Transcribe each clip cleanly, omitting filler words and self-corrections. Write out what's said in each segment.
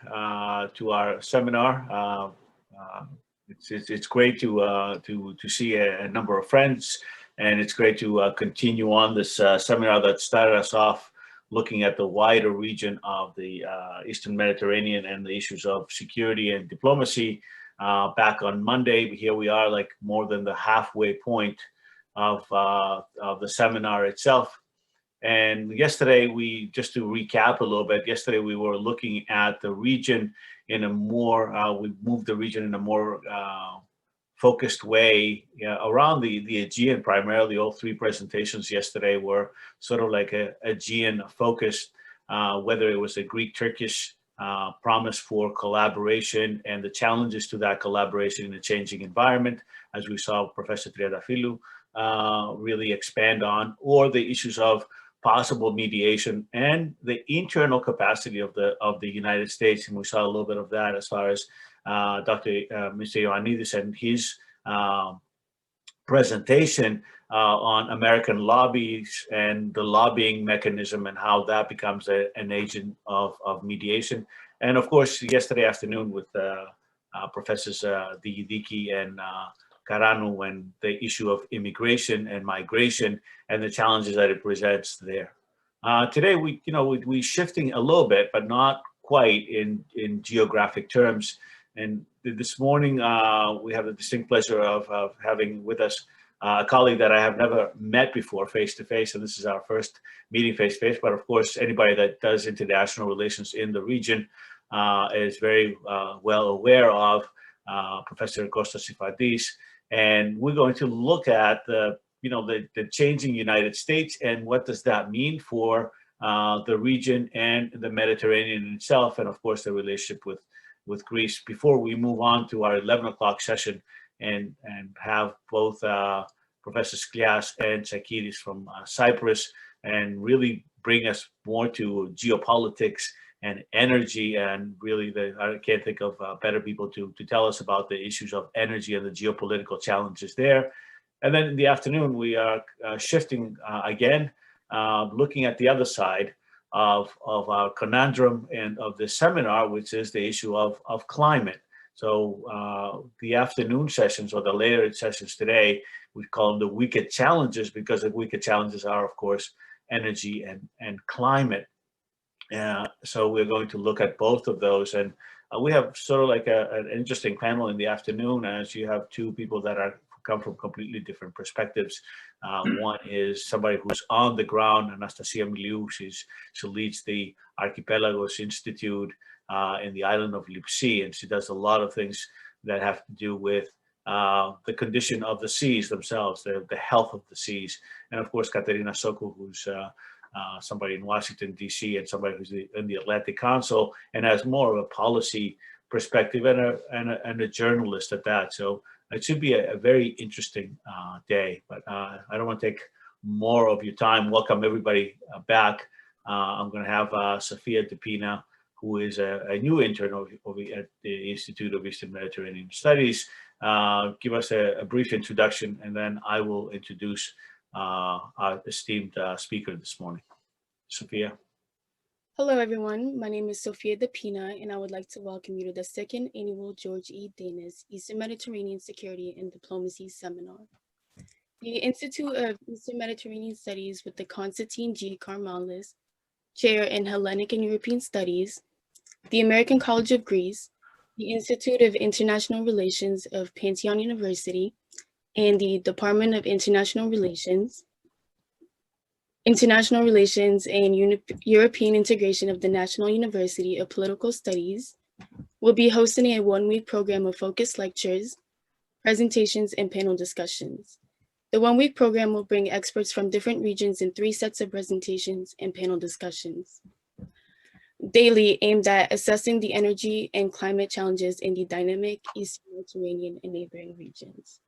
to our seminar. It's great to see a number of friends, and it's great to continue on this seminar that started us off looking at the wider region of the Eastern Mediterranean and the issues of security and diplomacy. Back on Monday, here we are, like more than the halfway point of the seminar itself. And yesterday, just to recap a little bit, yesterday we were looking at the region in a more, we moved the region in a more focused way around the Aegean primarily. All three presentations yesterday were sort of like a Aegean focused, whether it was a Greek-Turkish promise for collaboration and the challenges to that collaboration in a changing environment, as we saw Professor Triadafilu really expand on, or the issues of possible mediation and the internal capacity of the United States. And we saw a little bit of that as far as Mr. Ioannidis and his presentation on American lobbies and the lobbying mechanism and how that becomes an agent of mediation. And of course, yesterday afternoon with Professors Digidiki and Caranu and the issue of immigration and migration and the challenges that it presents there. Today, we're shifting a little bit, but not quite in geographic terms. And this morning, we have the distinct pleasure of having with us a colleague that I have never met before face-to-face, and this is our first meeting face-to-face. But of course, anybody that does international relations in the region is very well aware of Professor Kostas Sifadis. And we're going to look at the changing United States and what does that mean for the region and the Mediterranean itself, and of course the relationship with Greece. Before we move on to our 11 o'clock session and have both Professor Sklias and Tsakidis from Cyprus and really bring us more to geopolitics and energy, and really I can't think of better people to tell us about the issues of energy and the geopolitical challenges there. And then in the afternoon, we are shifting again, looking at the other side of our conundrum and of the seminar, which is the issue of climate. So the afternoon sessions, or the later sessions today, we call them the wicked challenges, because the wicked challenges are, of course, energy and climate. So we're going to look at both of those, and we have sort of like an interesting panel in the afternoon, as you have two people that come from completely different perspectives. One is somebody who's on the ground, Anastasia Miliou. She leads the Archipelagos Institute in the island of Lipsi, and she does a lot of things that have to do with the condition of the seas themselves, the health of the seas. And of course, Katerina Sokou, who's somebody in Washington, D.C., and somebody who's in the Atlantic Council and has more of a policy perspective and a journalist at that. So it should be a very interesting day, but I don't want to take more of your time. Welcome everybody back. I'm going to have Sophia Depina, who is a new intern over at the Institute of Eastern Mediterranean Studies, give us a brief introduction, and then I will introduce our esteemed speaker this morning. Sophia. Hello, everyone. My name is Sophia Depina, and I would like to welcome you to the second annual George E. Danis Eastern Mediterranean Security and Diplomacy Seminar. The Institute of Eastern Mediterranean Studies, with the Constantine G. Karmalis Chair in Hellenic and European Studies, the American College of Greece, the Institute of International Relations of Pantheon University, and the Department of International Relations and European Integration of the National University of Political Studies will be hosting a one-week program of focused lectures, presentations, and panel discussions. The one-week program will bring experts from different regions in 3 sets of presentations and panel discussions daily, aimed at assessing the energy and climate challenges in the dynamic Eastern Mediterranean and neighboring regions.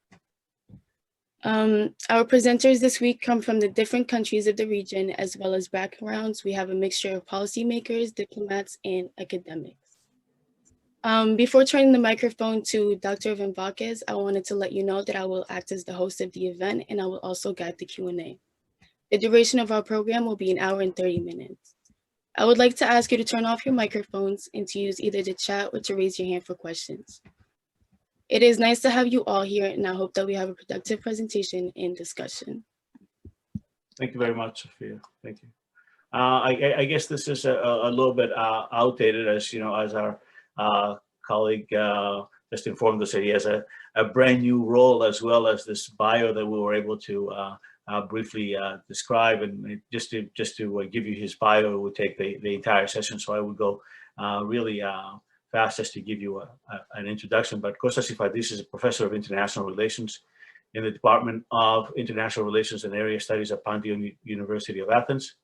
Our presenters this week come from the different countries of the region, as well as backgrounds. We have a mixture of policymakers, diplomats, and academics. Before turning the microphone to Dr. Vambakis, I wanted to let you know that I will act as the host of the event, and I will also guide the Q&A. The duration of our program will be 1 hour and 30 minutes. I would like to ask you to turn off your microphones and to use either the chat or to raise your hand for questions. It is nice to have you all here, and I hope that we have a productive presentation and discussion. Thank you very much, Sophia. Thank you. I guess this is a little bit outdated, as you know, as our colleague just informed us that he has a brand new role, as well as this bio that we were able to briefly describe. And just to give you his bio, it would take the entire session, so I would go really fast just to give you an introduction. But Kostas Sifadis is a professor of international relations in the Department of International Relations and Area Studies at Pantheon University of Athens.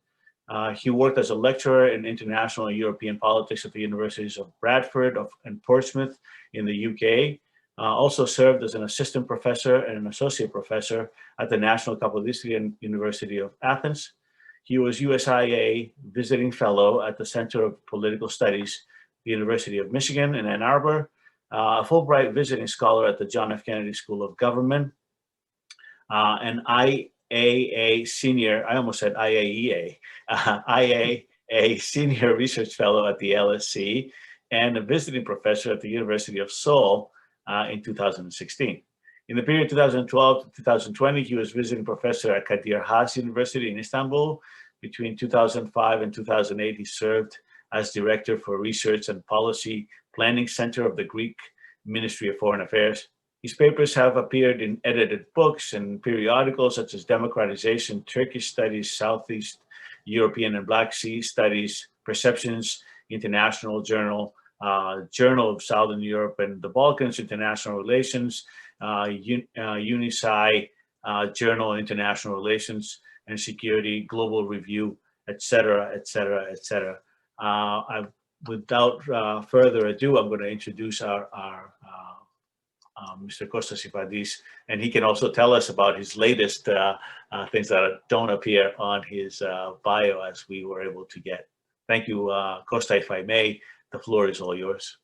He worked as a lecturer in international and European politics at the universities of Bradford and Portsmouth in the UK. Also served as an assistant professor and an associate professor at the National Kapodistria University of Athens. He was USIA visiting fellow at the Center of Political Studies, the University of Michigan in Ann Arbor, a Fulbright visiting scholar at the John F. Kennedy School of Government, an IAA senior, I almost said IAEA, IAA senior research fellow at the LSE, and a visiting professor at the University of Seoul in 2016. In the period 2012 to 2020, he was visiting professor at Kadir Has University in Istanbul. Between 2005 and 2008, he served as director for Research and Policy Planning Center of the Greek Ministry of Foreign Affairs. His papers have appeared in edited books and periodicals such as Democratization, Turkish Studies, Southeast European and Black Sea Studies, Perceptions, International Journal, Journal of Southern Europe and the Balkans, International Relations, UNISI, Journal of International Relations and Security, Global Review, etc., etc., etc. Without further ado, I'm going to introduce our Mr. Kostas Sifadis, and he can also tell us about his latest things that don't appear on his bio as we were able to get. Thank you, Costa, if I may, the floor is all yours.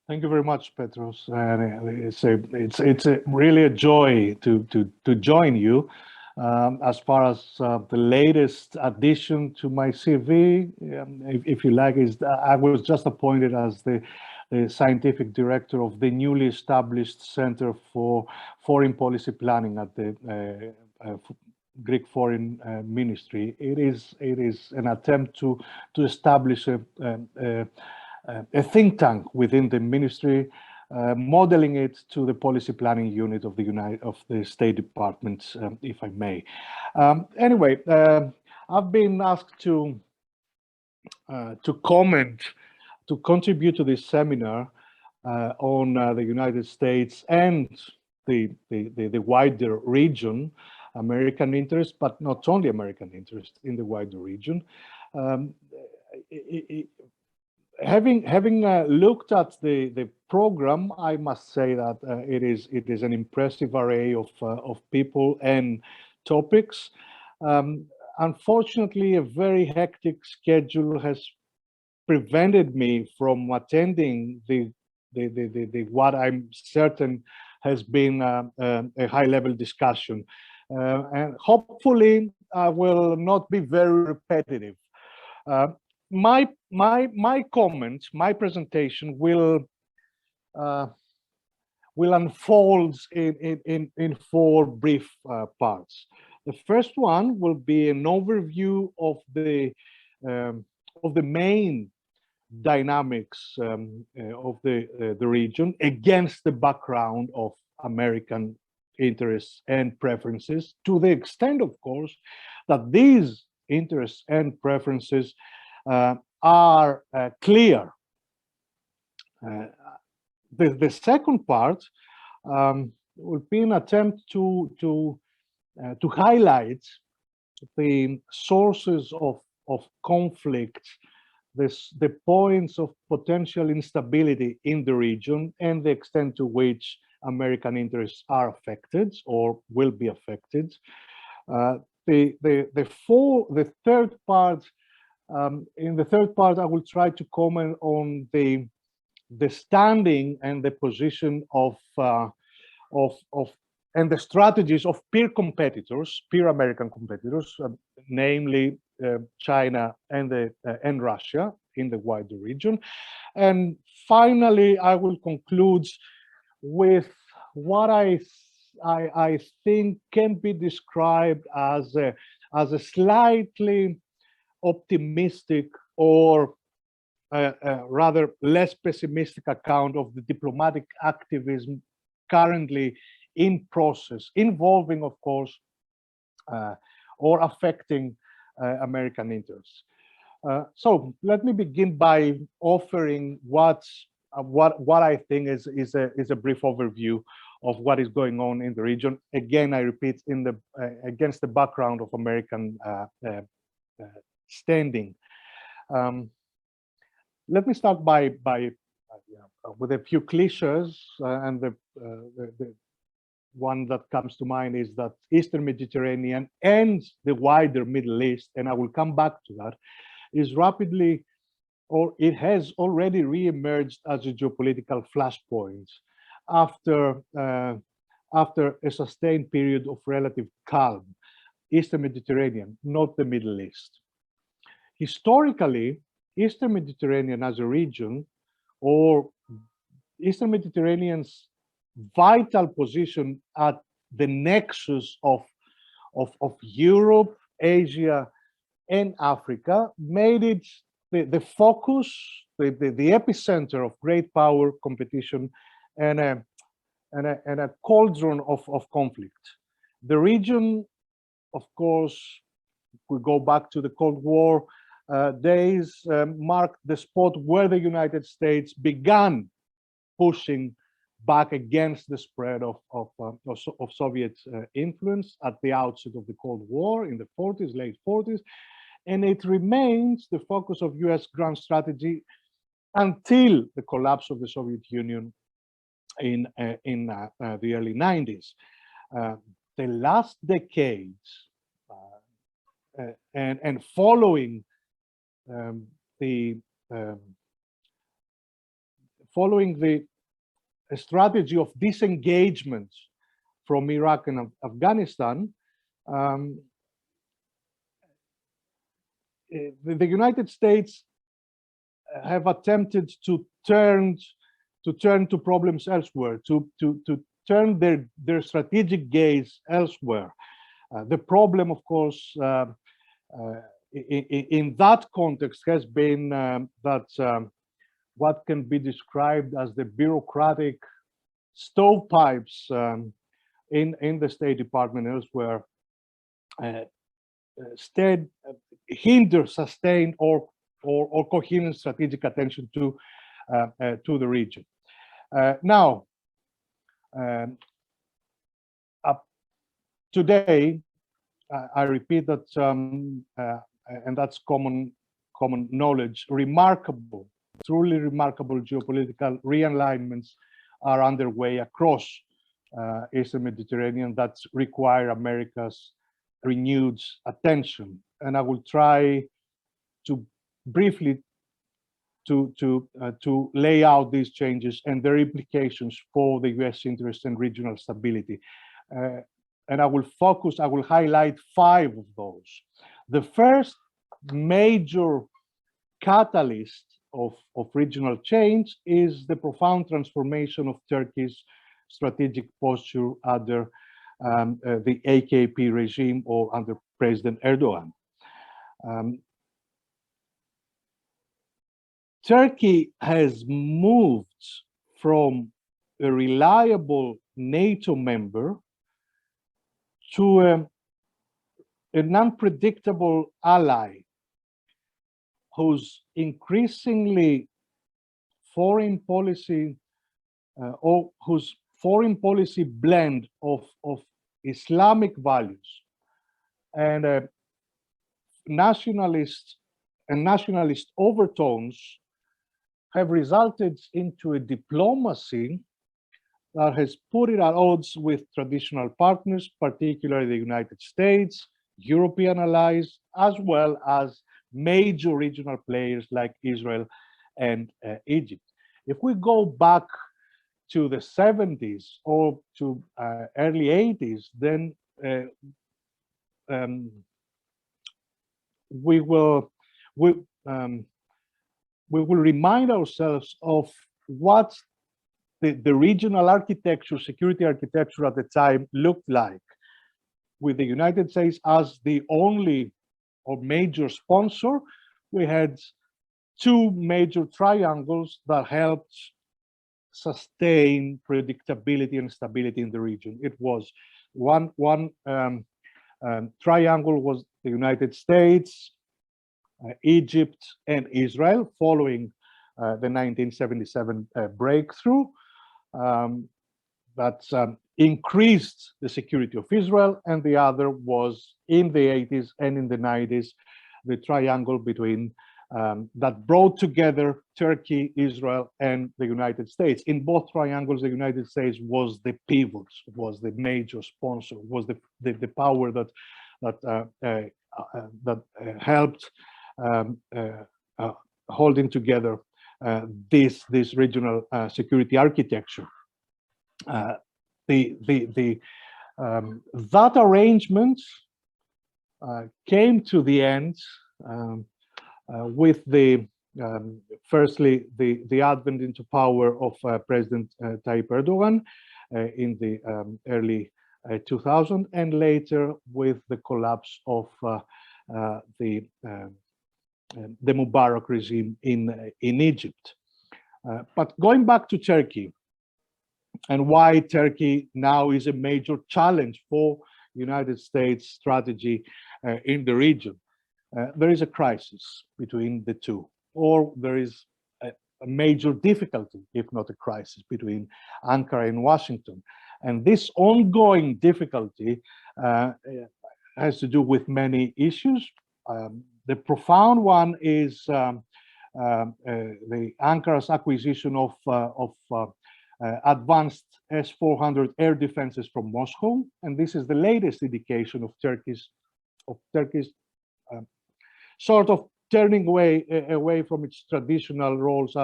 Thank you very much, Petros. And it's really a joy to join you. As far as the latest addition to my CV, if you like, is I was just appointed as the scientific director of the newly established Center for Foreign Policy Planning at the Greek Foreign Ministry. It is an attempt to establish a think tank within the ministry, modeling it to the policy planning unit of the State Department, if I may. Anyway, I've been asked to comment, to contribute to this seminar on the United States and the wider region, American interest, but not only American interest in the wider region. Having looked at the program, I must say that it is an impressive array of people and topics. Unfortunately, a very hectic schedule has prevented me from attending the what I'm certain has been a high-level discussion, and hopefully I will not be very repetitive. My comments, my presentation will unfold in four brief parts. The first one will be an overview of the main dynamics of the region against the background of American interests and preferences, to the extent, of course, that these interests and preferences are clear. The second part will be an attempt to highlight the sources of conflict, the points of potential instability in the region, and the extent to which American interests are affected or will be affected. The third part. In the third part, I will try to comment on the standing and the position of and the strategies of peer competitors, peer American competitors, namely China and Russia in the wider region. And finally, I will conclude with what I think can be described as a slightly optimistic or rather less pessimistic account of the diplomatic activism currently in process, involving, of course, or affecting American interests. So let me begin by offering what I think is a brief overview of what is going on in the region. Again, I repeat, in the against the background of American standing. Let me start with a few cliches, and the one that comes to mind is that Eastern Mediterranean and the wider Middle East, and I will come back to that, is rapidly, or it has already re-emerged as a geopolitical flashpoint after a sustained period of relative calm. Eastern Mediterranean, not the Middle East. Historically, Eastern Mediterranean as a region, or Eastern Mediterranean's vital position at the nexus of Europe, Asia, and Africa, made it the focus, the epicenter of great power competition and a cauldron of conflict. The region, of course, we go back to the Cold War days, marked the spot where the United States began pushing back against the spread of Soviet influence at the outset of the Cold War in the 40s, late 40s, and it remains the focus of US grand strategy until the collapse of the Soviet Union in the early 90s. The last decades and following the strategy of disengagement from Iraq and Afghanistan, the United States have attempted to turn to problems elsewhere, to turn their strategic gaze elsewhere. The problem, of course, in that context has been that what can be described as the bureaucratic stovepipes in the State Department elsewhere hinder sustained or coherent strategic attention to the region. Now, today, I repeat that, and that's common knowledge, truly remarkable geopolitical realignments are underway across Eastern Mediterranean that require America's renewed attention. And I will try to briefly to lay out these changes and their implications for the US interest and regional stability. And I will highlight 5 of those. The first major catalyst of regional change is the profound transformation of Turkey's strategic posture under the AKP regime or under President Erdogan. Turkey has moved from a reliable NATO member to an unpredictable ally whose increasingly foreign policy or whose foreign policy blend of Islamic values and nationalist overtones have resulted into a diplomacy that has put it at odds with traditional partners, particularly the United States, European allies, as well as major regional players like Israel and Egypt. If we go back to the 70s or to early 80s, then we will we, um, we will remind ourselves of what the regional architecture, security architecture at the time looked like, with the United States as the only or major sponsor. We had two major triangles that helped sustain predictability and stability in the region. It was one triangle was the United States, Egypt, and Israel, following the 1977 breakthrough that increased the security of Israel, and the other was in the 80s and in the 90s, the triangle between that brought together Turkey, Israel, and the United States. In both triangles, the United States was the pivot, was the major sponsor, was the power that helped holding together this regional security architecture. That arrangement came to the end with firstly the advent into power of President Tayyip Erdogan in the early 2000, and later with the collapse of the Mubarak regime in Egypt. But going back to Turkey, and why Turkey now is a major challenge for United States strategy in the region. There is a crisis between the two, or there is a major difficulty, if not a crisis, between Ankara and Washington. And this ongoing difficulty has to do with many issues. The profound one is the Ankara's acquisition of advanced S-400 air defenses from Moscow, and this is the latest indication of Turkey's sort of turning away from its traditional roles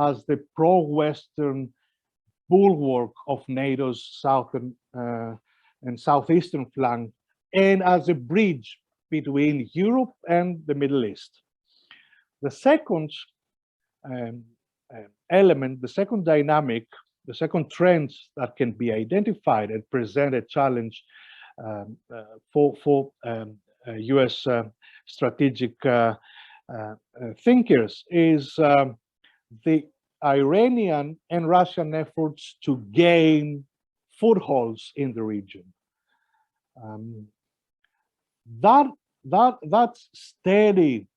as the pro-Western bulwark of NATO's southern and southeastern flank, and as a bridge between Europe and the Middle East. The second element, the second dynamic, the second trend that can be identified and present a challenge for US strategic thinkers is the Iranian and Russian efforts to gain footholds in the region. That steady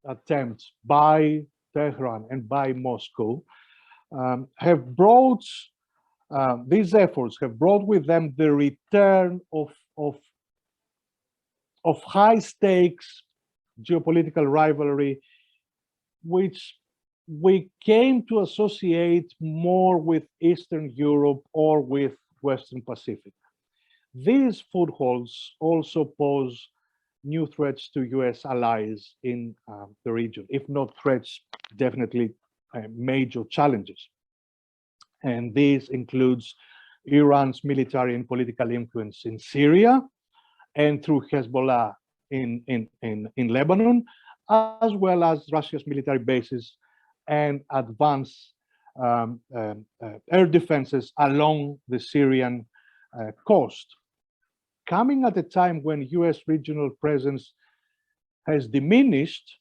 attempt by Tehran and by Moscow have brought these efforts have brought with them the return of high stakes geopolitical rivalry, which we came to associate more with Eastern Europe or with Western Pacific. These footholds also pose new threats to US allies in the region, if not threats, definitely major challenges. And this includes Iran's military and political influence in Syria and through Hezbollah in Lebanon, as well as Russia's military bases and advanced air defenses along the Syrian coast, coming at a time when US regional presence has diminished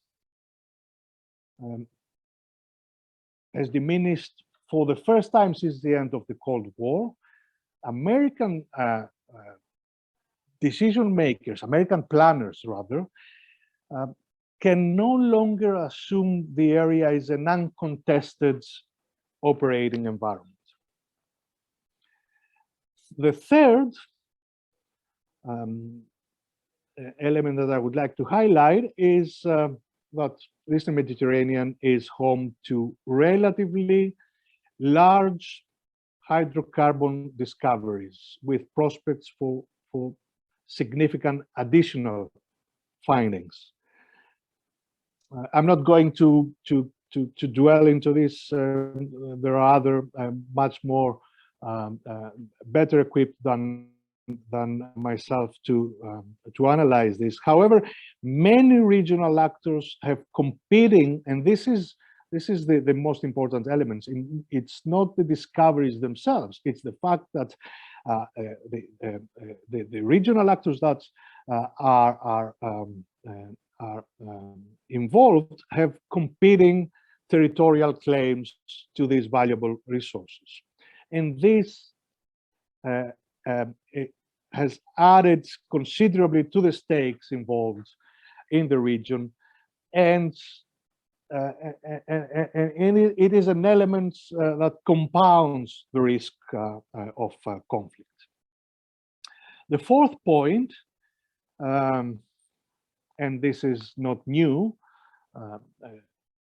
for the first time since the end of the Cold War. American decision makers, American planners rather, can no longer assume the area is an uncontested operating environment. The third element that I would like to highlight is that the Eastern Mediterranean is home to relatively large hydrocarbon discoveries with prospects for significant additional findings. I'm not going to dwell into this. There are other much more better equipped than than myself to analyze this. However, many regional actors have competing, and this is the most important element. It's not the discoveries themselves; it's the fact that the regional actors that are involved have competing territorial claims to these valuable resources, and this it has added considerably to the stakes involved in the region, and it is an element that compounds the risk of conflict. The fourth point, and this is not new,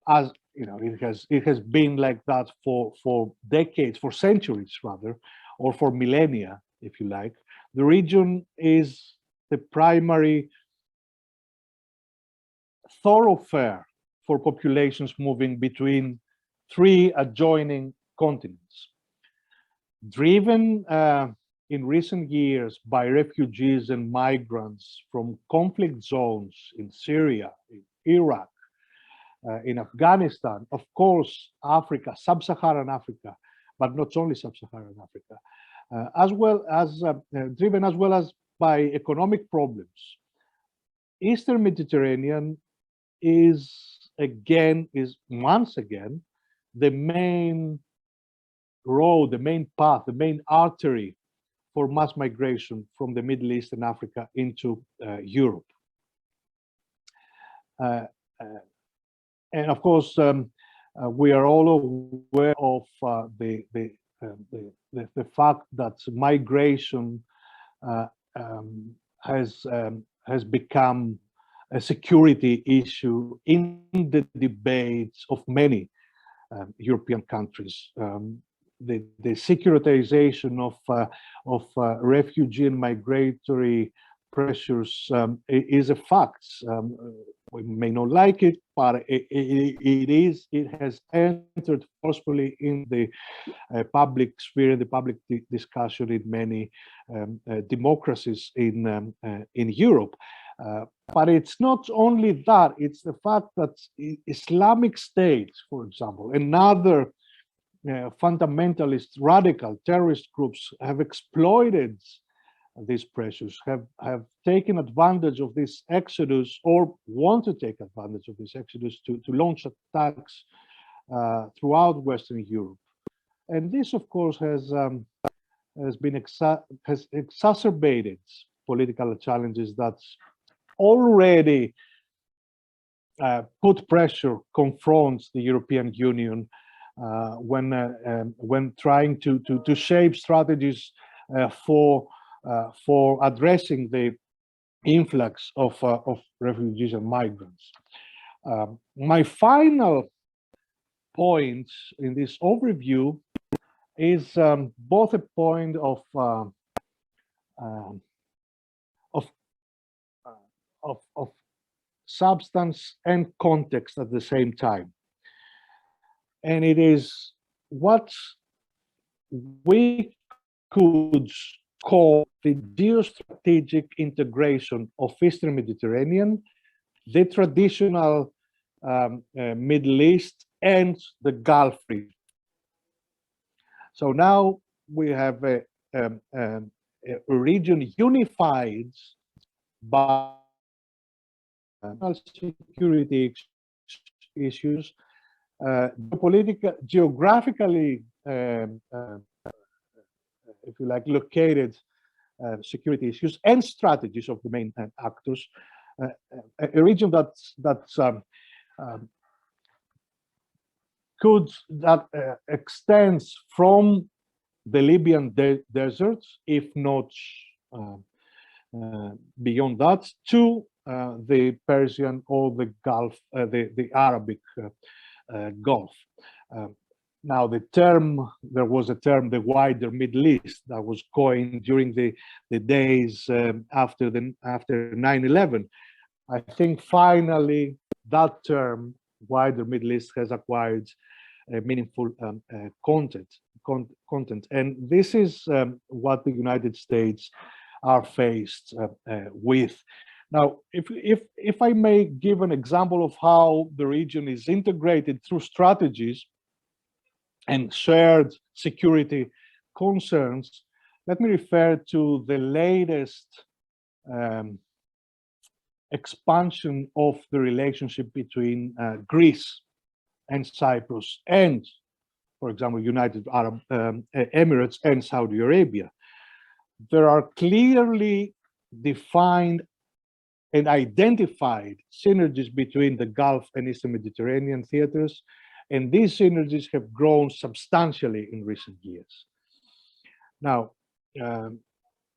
as you know, it has been like that for decades, for centuries rather, or for millennia, if you like. The region is the primary thoroughfare for populations moving between three adjoining continents. Driven in recent years by refugees and migrants from conflict zones in Syria, in Iraq, in Afghanistan, of course, Africa, sub-Saharan Africa, but not only sub-Saharan Africa, as well as driven as well as by economic problems. Eastern Mediterranean is once again the main road, the main path, the main artery for mass migration from the Middle East and Africa into Europe. And of course, we are all aware of the fact that migration has become a security issue in the debates of many European countries. The securitization of refugee and migratory pressures is a fact. We may not like it, but it has entered forcefully in the public sphere, the public discussion in many democracies in Europe. But it's not only that; it's the fact that Islamic State, for example, and other fundamentalist, radical terrorist groups have exploited these pressures, have taken advantage of this exodus, or want to take advantage of this exodus to launch attacks throughout Western Europe. And this, of course, has exacerbated political challenges that already put pressure, confronts the European Union when trying to shape strategies for addressing the influx of refugees and migrants. My final point in this overview is both a point of substance and context at the same time, and it is what we could call the geostrategic integration of Eastern Mediterranean, the traditional Middle East, and the Gulf region. So now we have a region unified by security issues, geographically, if you like, located security issues and strategies of the main actors. A region that extends from the Libyan deserts, if not beyond that, to the Persian or the Gulf, the Arabic Gulf. Now, there was a term, the wider Middle East, that was coined during the days after 9/11. I think finally that term, wider Middle East, has acquired meaningful content. And this is what the United States are faced with. Now, if I may give an example of how the region is integrated through strategies and shared security concerns, let me refer to the latest expansion of the relationship between Greece and Cyprus and, for example, United Arab Emirates and Saudi Arabia. There are clearly defined and identified synergies between the Gulf and Eastern Mediterranean theaters, and these synergies have grown substantially in recent years. Now,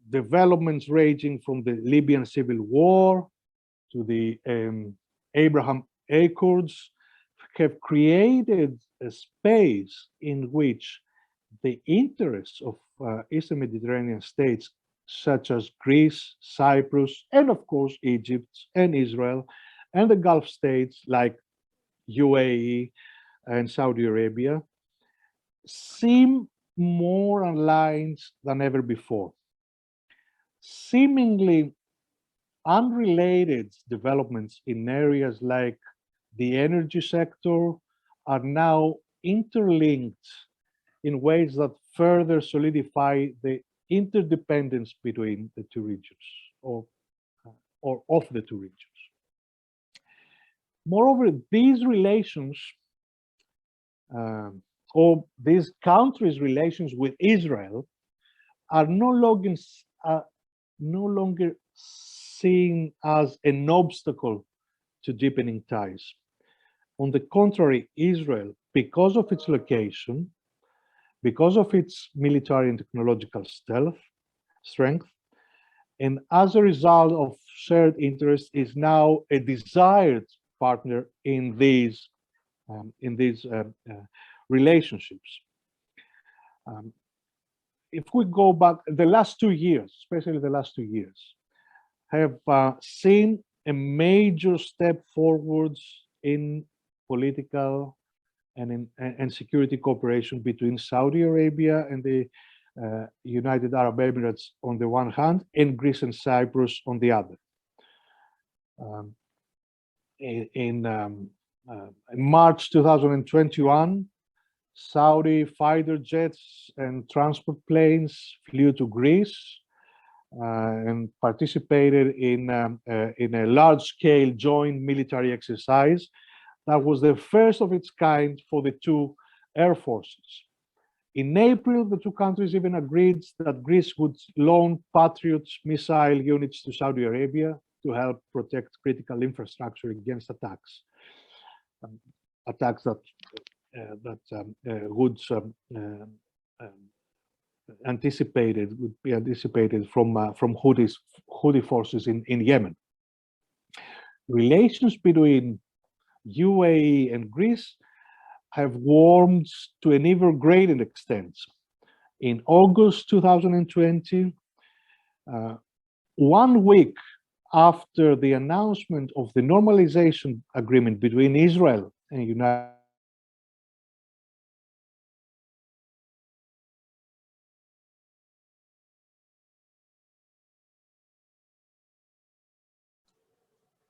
developments ranging from the Libyan civil war to the Abraham Accords have created a space in which the interests of Eastern Mediterranean states such as Greece, Cyprus, and of course Egypt and Israel, and the Gulf states like UAE and Saudi Arabia seem more aligned than ever before. Seemingly unrelated developments in areas like the energy sector are now interlinked in ways that further solidify the interdependence between the two regions, or of the two regions. Moreover, these relations, or these countries' relations with Israel, are no longer seen as an obstacle to deepening ties. On the contrary, Israel, because of its location, because of its military and technological strength, and as a result of shared interests, is now a desired partner in these relationships. If we go back, the last 2 years, especially the last 2 years, have seen a major step forwards in political and security cooperation between Saudi Arabia and the United Arab Emirates on the one hand, and Greece and Cyprus on the other. In March 2021, Saudi fighter jets and transport planes flew to Greece and participated in a large-scale joint military exercise that was the first of its kind for the two air forces. In April, the two countries even agreed that Greece would loan Patriot missile units to Saudi Arabia to help protect critical infrastructure against attacks. Attacks that would be anticipated from Houthi forces in Yemen. Relations between UAE and Greece have warmed to an even greater extent. In August 2020, 1 week after the announcement of the normalization agreement between Israel and United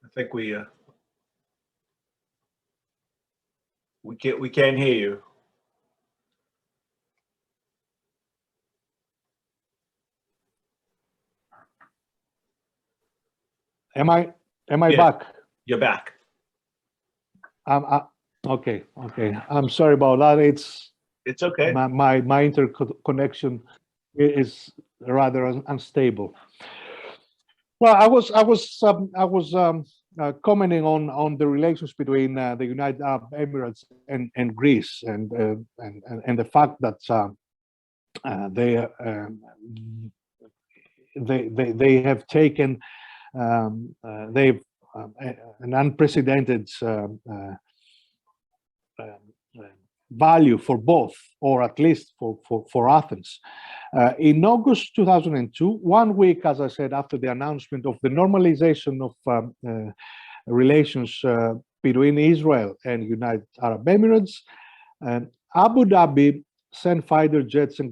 I think we can't hear you. Am I Yeah. back? You're back. Okay. I'm sorry about that. It's okay. My interconnection is rather unstable. Well, I was commenting on the relations between the United Arab Emirates and Greece, and the fact that they have taken an unprecedented value for both, or at least for Athens. In August 2002, 1 week, as I said, after the announcement of the normalization of relations between Israel and United Arab Emirates, Abu Dhabi sent fighter jets and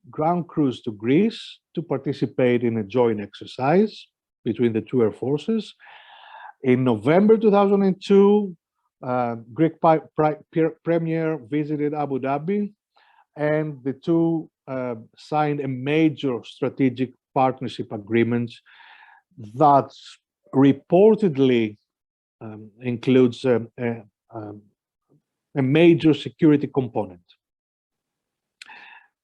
ground crews to Greece to participate in a joint exercise between the two air forces. In November 2002, Greek Premier visited Abu Dhabi, and the two signed a major strategic partnership agreement that reportedly includes a major security component.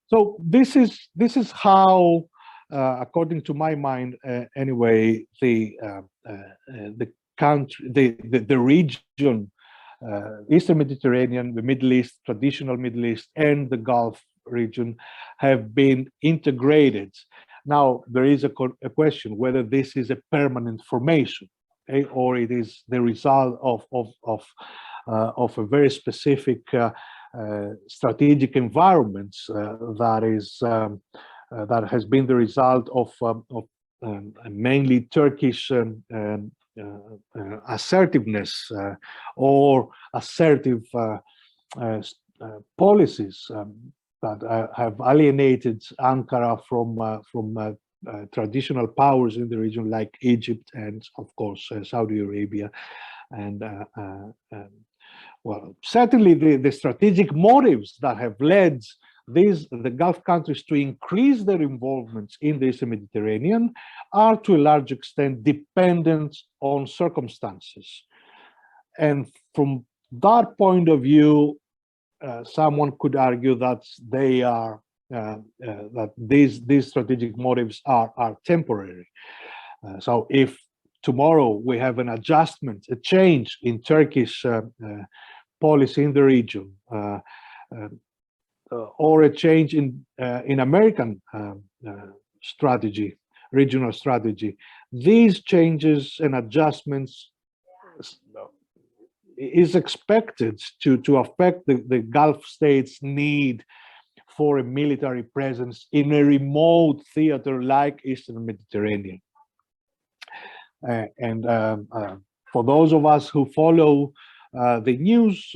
So this is how, according to my mind, anyway, the country, the region, Eastern Mediterranean, the Middle East, traditional Middle East, and the Gulf region have been integrated. Now there is a question whether this is a permanent formation, okay, or it is the result of a very specific strategic environment that has been the result of mainly Turkish assertiveness or assertive policies that have alienated Ankara from traditional powers in the region like Egypt and, of course, Saudi Arabia. And well, certainly the strategic motives that have led the Gulf countries to increase their involvement in the Eastern Mediterranean are to a large extent dependent on circumstances. And from that point of view, someone could argue that they are that these strategic motives are temporary. So if tomorrow we have an adjustment, a change in Turkish policy in the region, or a change in American strategy, regional strategy, these changes and adjustments is expected to affect the Gulf states' need for a military presence in a remote theater like Eastern Mediterranean. For those of us who follow the news,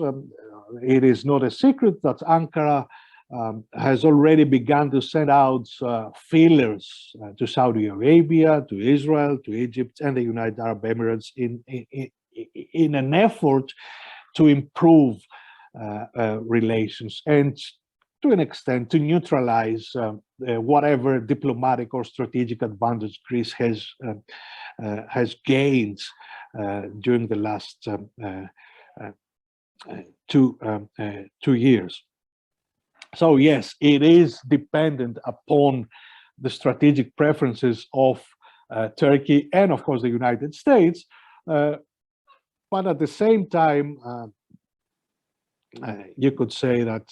it is not a secret that Ankara has already begun to send out feelers to Saudi Arabia, to Israel, to Egypt, and the United Arab Emirates in an effort to improve relations and, to an extent, to neutralize whatever diplomatic or strategic advantage Greece has gained during the last 2 years. So yes, it is dependent upon the strategic preferences of Turkey and, of course, the United States. But at the same time, you could say that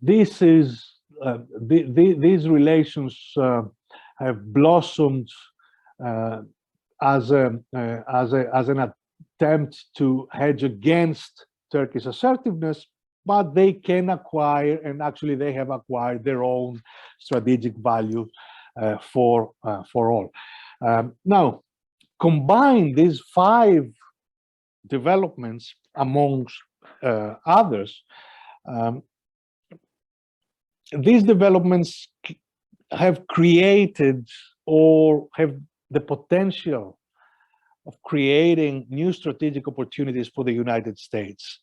these relations have blossomed as an attempt to hedge against Turkish assertiveness, but they can acquire, and actually they have acquired, their own strategic value for all. Now, combine these 5 developments amongst others. These developments have created or have the potential of creating new strategic opportunities for the United States,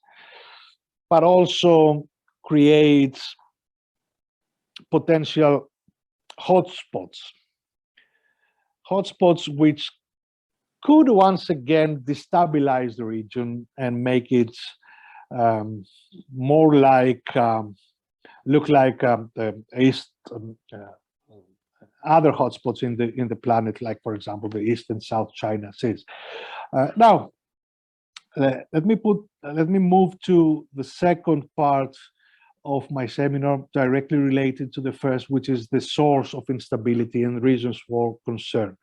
but also creates potential hotspots which could once again destabilize the region and make it more like look like the East, other hotspots in the planet, like, for example, the East and South China Seas. Now, let me move to the second part of my seminar, directly related to the first, which is the source of instability and reasons for concern.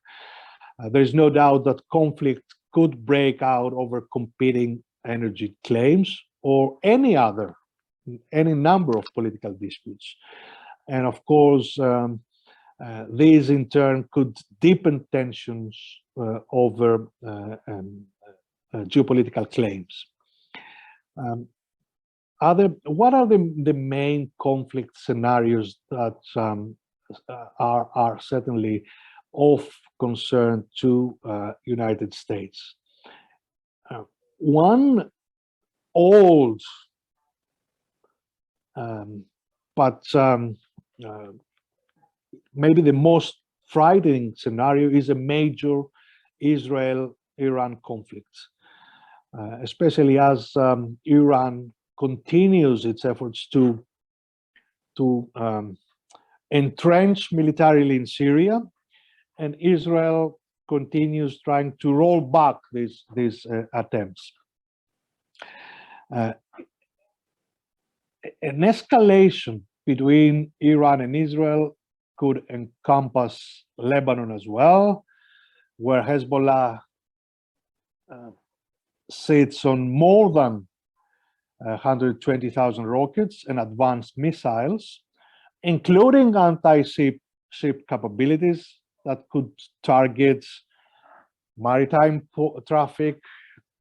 There is no doubt that conflict could break out over competing energy claims or any number of political disputes. And of course, these in turn could deepen tensions over geopolitical claims. Um, what are the main conflict scenarios that are certainly of concern to United States? One old but maybe the most frightening scenario is a major Israel-Iran conflict, especially as Iran continues its efforts to entrench militarily in Syria, and Israel continues trying to roll back these attempts. An escalation between Iran and Israel could encompass Lebanon as well, where Hezbollah sits on more than 120,000 rockets and advanced missiles, including anti-ship capabilities that could target maritime traffic,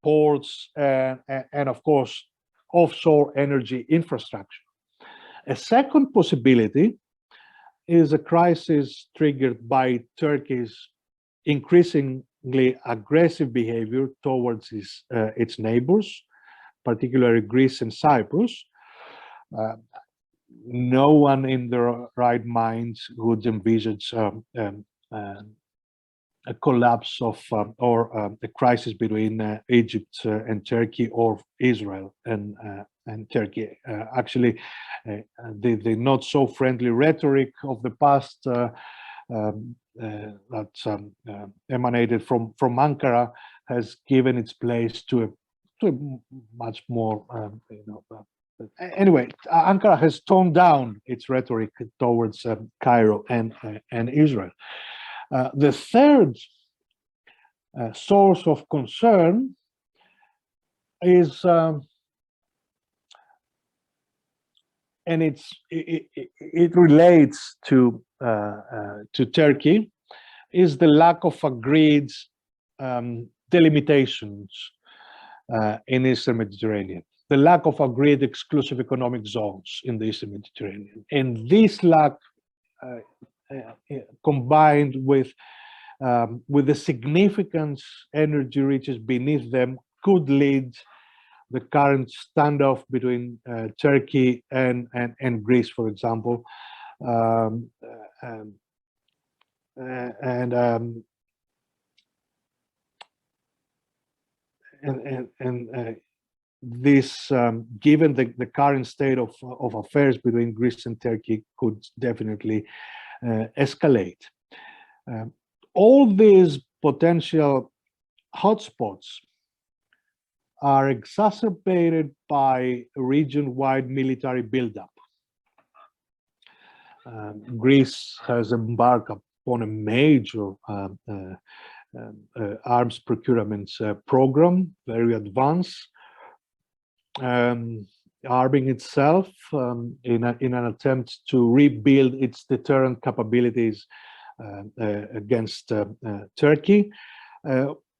ports, and of course, offshore energy infrastructure. A second possibility is a crisis triggered by Turkey's increasingly aggressive behavior towards its neighbors, particularly Greece and Cyprus. No one in their right mind would envisage a collapse of or a crisis between Egypt and Turkey, or Israel and Turkey. Actually, the not so friendly rhetoric of the past that emanated from Ankara has given its place to a much more anyway, Ankara has toned down its rhetoric towards Cairo and Israel. The third source of concern is, and it relates to Turkey, is the lack of agreed delimitations in Eastern Mediterranean, the lack of agreed exclusive economic zones in the Eastern Mediterranean, and this lack, combined with the significant energy riches beneath them, could lead the current standoff between Turkey and Greece, for example, this, given the current state of affairs between Greece and Turkey, could definitely escalate. All these potential hotspots are exacerbated by region-wide military buildup. Greece has embarked upon a major arms procurement program, very advanced, arming itself in an attempt to rebuild its deterrent capabilities against Turkey,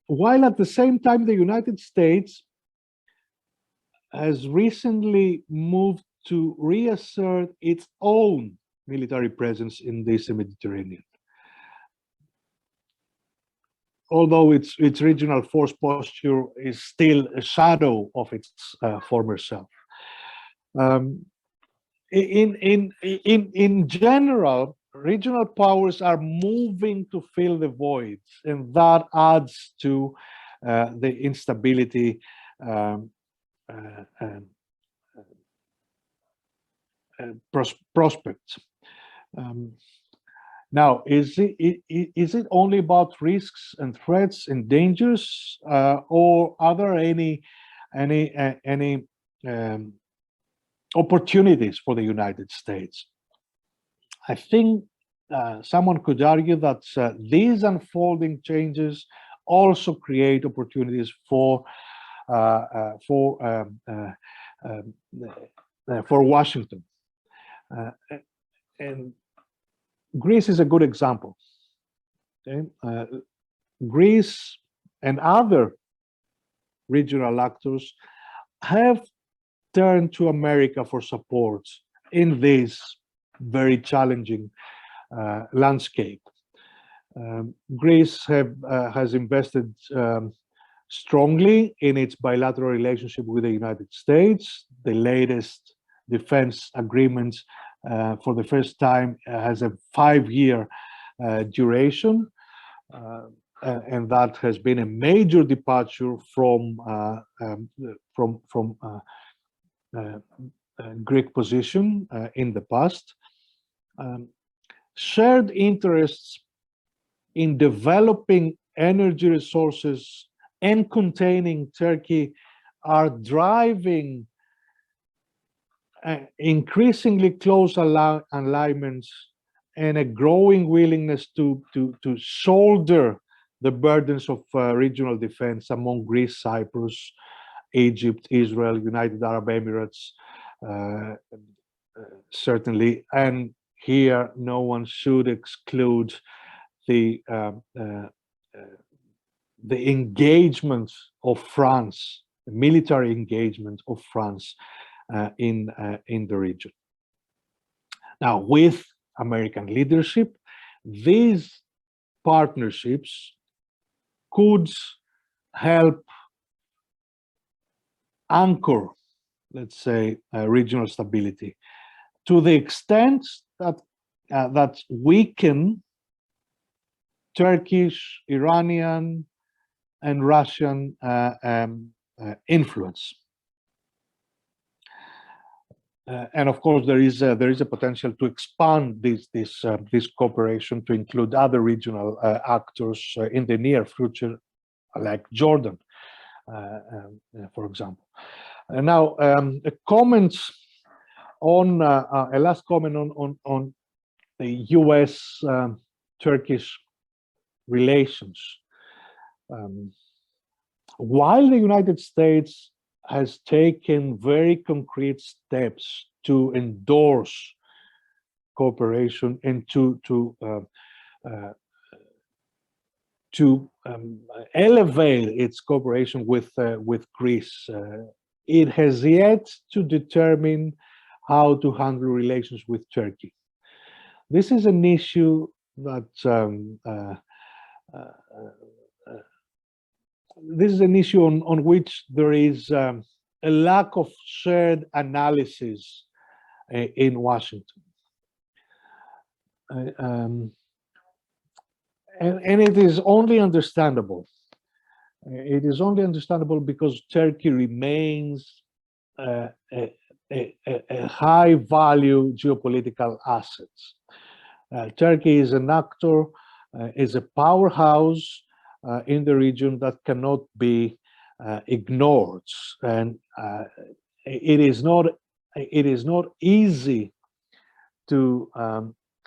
while at the same time the United States has recently moved to reassert its own military presence in the Eastern Mediterranean, although its regional force posture is still a shadow of its former self. In general, regional powers are moving to fill the voids, and that adds to the instability prospects. Now, is it only about risks and threats and dangers, or are there any opportunities for the United States? I think someone could argue that these unfolding changes also create opportunities for Washington, and Greece is a good example. Okay? Greece and other regional actors have turn to America for support in this very challenging landscape. Greece has invested strongly in its bilateral relationship with the United States. The latest defense agreement for the first time has a 5-year duration, and that has been a major departure from Greek position in the past. Shared interests in developing energy resources and containing Turkey are driving increasingly close alignments and a growing willingness to shoulder the burdens of regional defense among Greece, Cyprus, Egypt, Israel, United Arab Emirates, certainly. And here, no one should exclude the engagement of France, the military engagement of France in the region. Now, with American leadership, these partnerships could help anchor, let's say, regional stability to the extent that that weaken Turkish, Iranian, and Russian influence. And of course, there is a potential to expand this cooperation to include other regional actors in the near future, like Jordan, for example. And now, a comment on a last comment on the U.S. Turkish relations. While the United States has taken very concrete steps to endorse cooperation and to elevate its cooperation with Greece, it has yet to determine how to handle relations with Turkey. This is an issue that this is an issue on which there is a lack of shared analysis in Washington. And it is only understandable. It is only understandable because Turkey remains a high-value geopolitical asset. Turkey is an actor, is a powerhouse in the region that cannot be ignored, and it is not easy to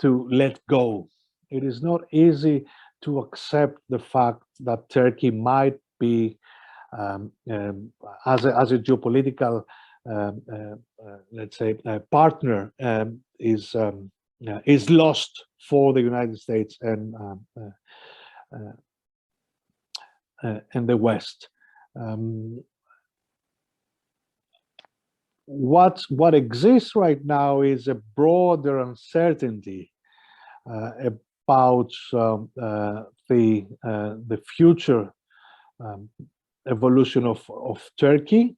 let go. It is not easy to accept the fact that Turkey might be as a geopolitical let's say partner is lost for the United States and the West. What exists right now is a broader uncertainty about the future evolution of Turkey,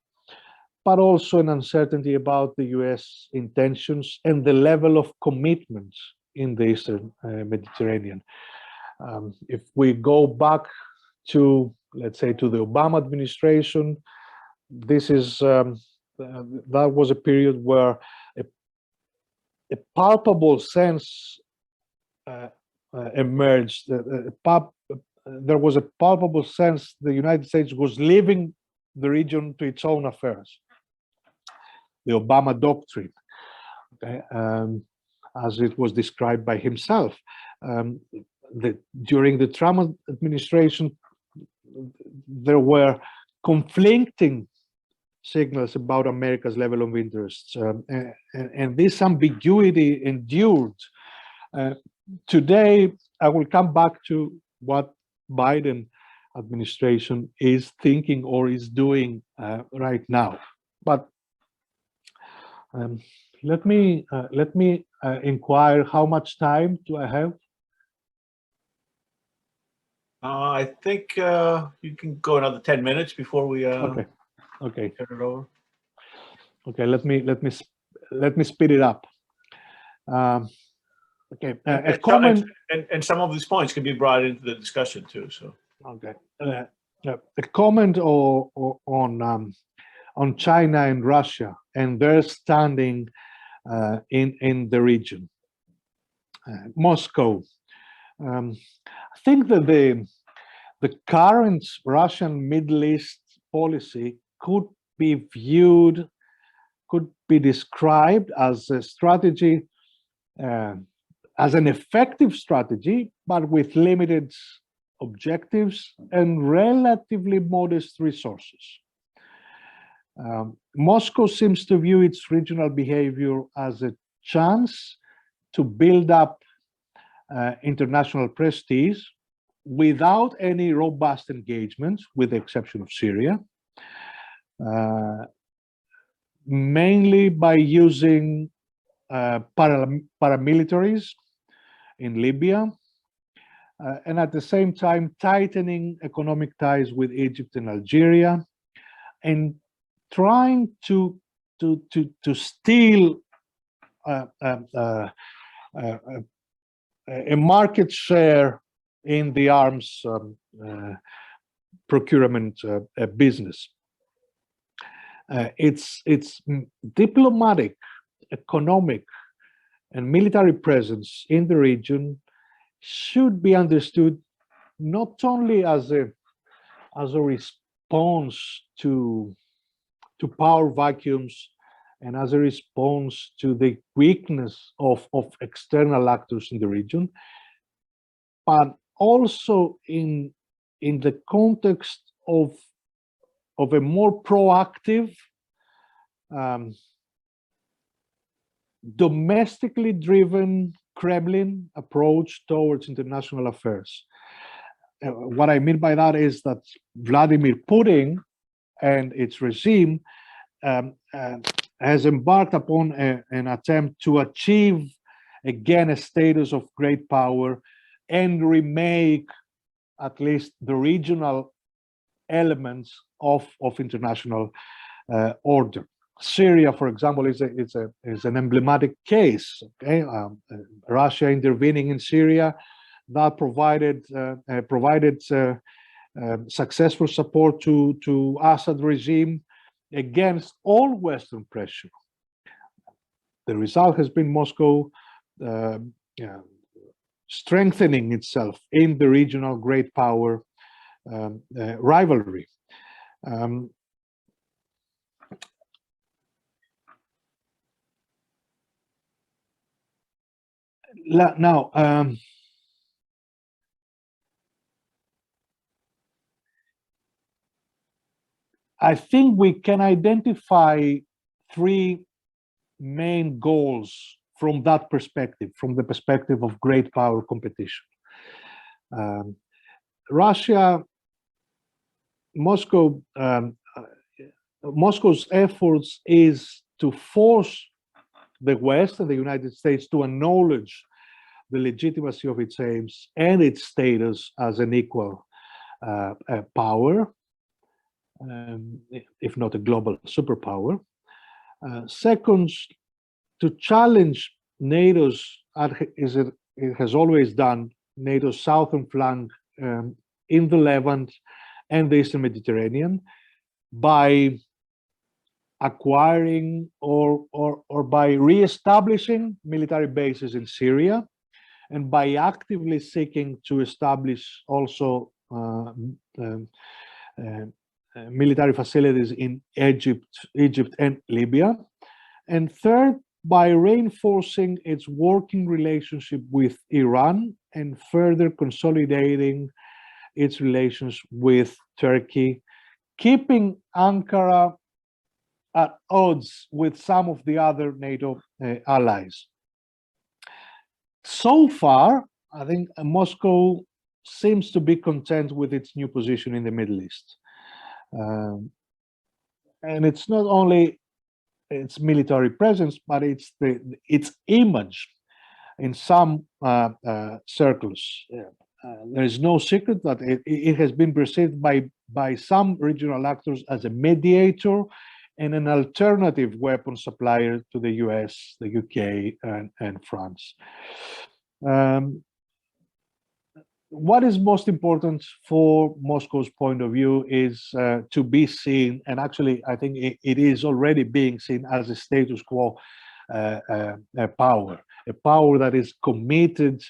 but also an uncertainty about the U.S. intentions and the level of commitment in the Eastern Mediterranean. If we go back to, let's say, to the Obama administration, this is that was a period where a palpable sense emerged. There was a palpable sense the United States was leaving the region to its own affairs. The Obama doctrine, okay, as it was described by himself. During the Trump administration, there were conflicting signals about America's level of interests, and this ambiguity endured. Today, I will come back to what Biden administration is thinking or is doing right now. But Let me inquire, how much time do I have? I think you can go another 10 minutes before we Okay. turn it over. Okay. Let me speed it up. Okay. A comment. And some of these points can be brought into the discussion too. So. Okay. A comment on China and Russia and their standing in the region. Moscow. I think that the current Russian Middle East policy could be described as a strategy, as an effective strategy, but with limited objectives and relatively modest resources. Moscow seems to view its regional behavior as a chance to build up international prestige without any robust engagement, with the exception of Syria, mainly by using paramilitaries in Libya, and at the same time tightening economic ties with Egypt and Algeria, and trying to steal a market share in the arms procurement business. Its diplomatic, economic, and military presence in the region should be understood not only as a response to power vacuums and as a response to the weakness of external actors in the region, but also in the context of a more proactive, domestically driven Kremlin approach towards international affairs. What I mean by that is that Vladimir Putin and its regime has embarked upon an attempt to achieve again a status of great power and remake at least the regional elements of international order. Syria, for example, is an emblematic case. Okay, Russia intervening in Syria, that provided successful support to Assad regime against all Western pressure. The result has been Moscow strengthening itself in the regional great power rivalry. Now, I think we can identify three main goals from that perspective, from the perspective of great power competition. Moscow's efforts is to force the West and the United States to acknowledge the legitimacy of its aims and its status as an equal power, if not a global superpower. Second, to challenge NATO's, it has always done, NATO's southern flank in the Levant and the Eastern Mediterranean by acquiring or by re-establishing military bases in Syria, and by actively seeking to establish also military facilities in Egypt and Libya. And third, by reinforcing its working relationship with Iran and further consolidating its relations with Turkey, keeping Ankara at odds with some of the other NATO allies. So far, I think Moscow seems to be content with its new position in the Middle East. And it's not only its military presence, but its image in some circles. There is no secret that it has been perceived by some regional actors as a mediator and an alternative weapon supplier to the US, the UK, and France. What is most important for Moscow's point of view is to be seen, and actually I think it is already being seen as a status quo power, a power that is committed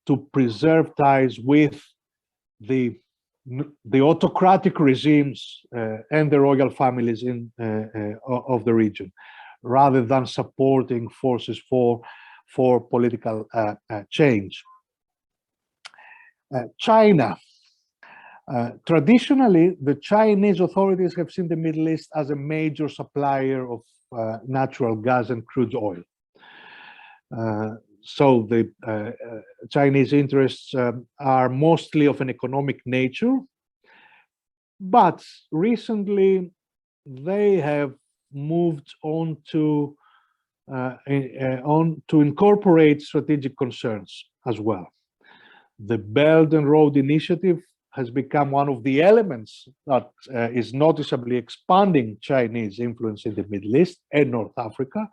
to preserve ties with the autocratic regimes and the royal families of the region, rather than supporting forces for political change. China. Traditionally, the Chinese authorities have seen the Middle East as a major supplier of natural gas and crude oil. So the Chinese interests are mostly of an economic nature, but recently they have moved on to incorporate strategic concerns as well. The Belt and Road Initiative has become one of the elements that is noticeably expanding Chinese influence in the Middle East and North Africa.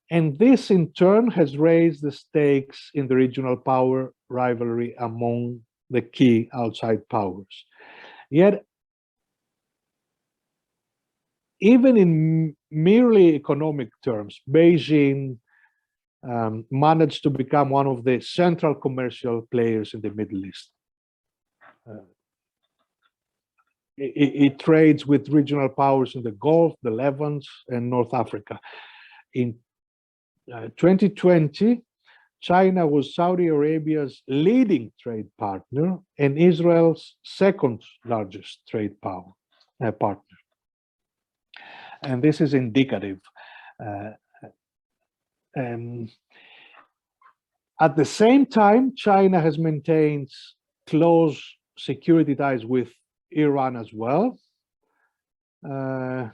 And this in turn has raised the stakes in the regional power rivalry among the key outside powers. Yet, even in merely economic terms, Beijing managed to become one of the central commercial players in the Middle East. It trades with regional powers in the Gulf, the Levant, and North Africa. In 2020, China was Saudi Arabia's leading trade partner and Israel's second largest trade partner. And this is indicative. At the same time, China has maintained close security ties with Iran as well. And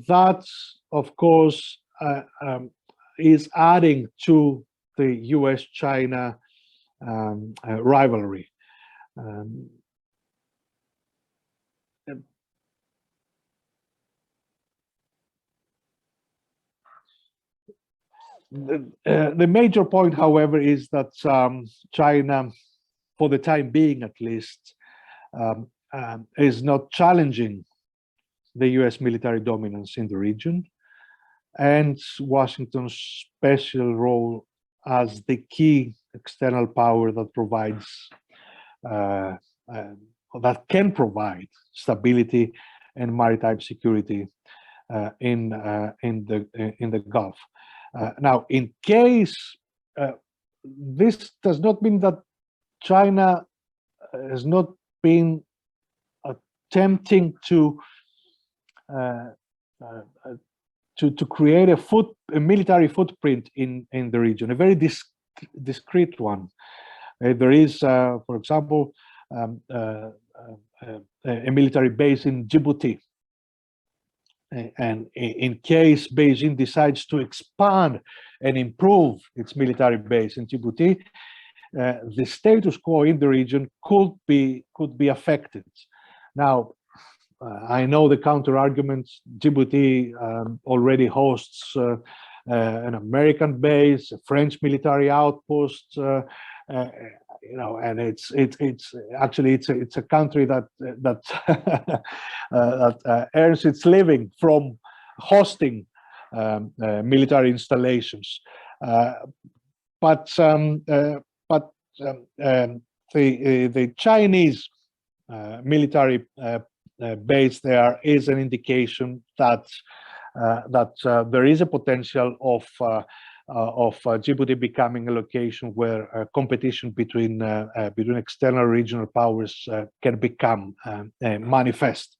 that, of course, is adding to the US-China rivalry. The major point, however, is that China, for the time being at least, is not challenging the US military dominance in the region, and Washington's special role as the key external power that provides, that can provide stability and maritime security in the Gulf. Now, in case this does not mean that China has not been attempting to create a military footprint in the region, a very discreet one. There is, for example, a military base in Djibouti. And in case Beijing decides to expand and improve its military base in Djibouti, the status quo in the region could be affected. Now, I know the counter arguments. Djibouti already hosts an American base, a French military outpost, you know, and it's actually a country that that earns its living from hosting military installations. But the Chinese military base there is an indication that there is a potential of Djibouti becoming a location where competition between external regional powers can become manifest.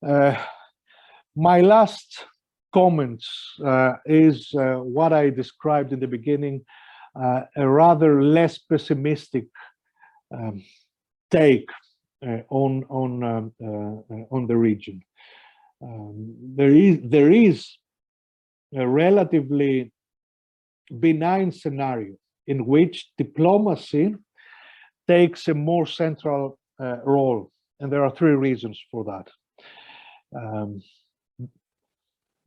My last comment is what I described in the beginning, a rather less pessimistic take on the region. There is a relatively benign scenario in which diplomacy takes a more central role, and there are three reasons for that.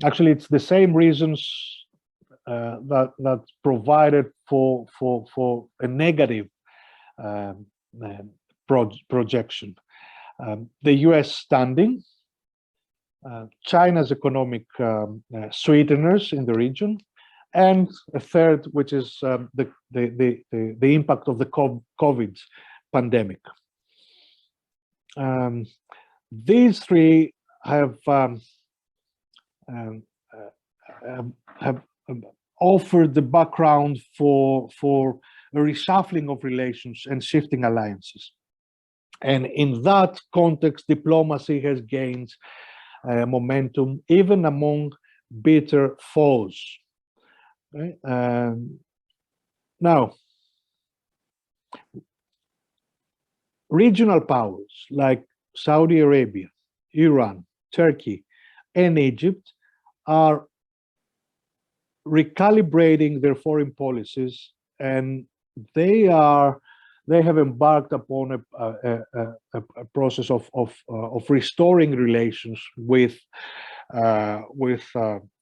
Actually, it's the same reasons that provided for a negative projection. The US standing, China's economic sweeteners in the region, and a third, which is the impact of the COVID pandemic. These three have offered the background for a reshuffling of relations and shifting alliances. And in that context, diplomacy has gained momentum even among bitter foes. Okay? Now, regional powers like Saudi Arabia, Iran, Turkey, and Egypt are recalibrating their foreign policies, and they have embarked upon a process of restoring relations with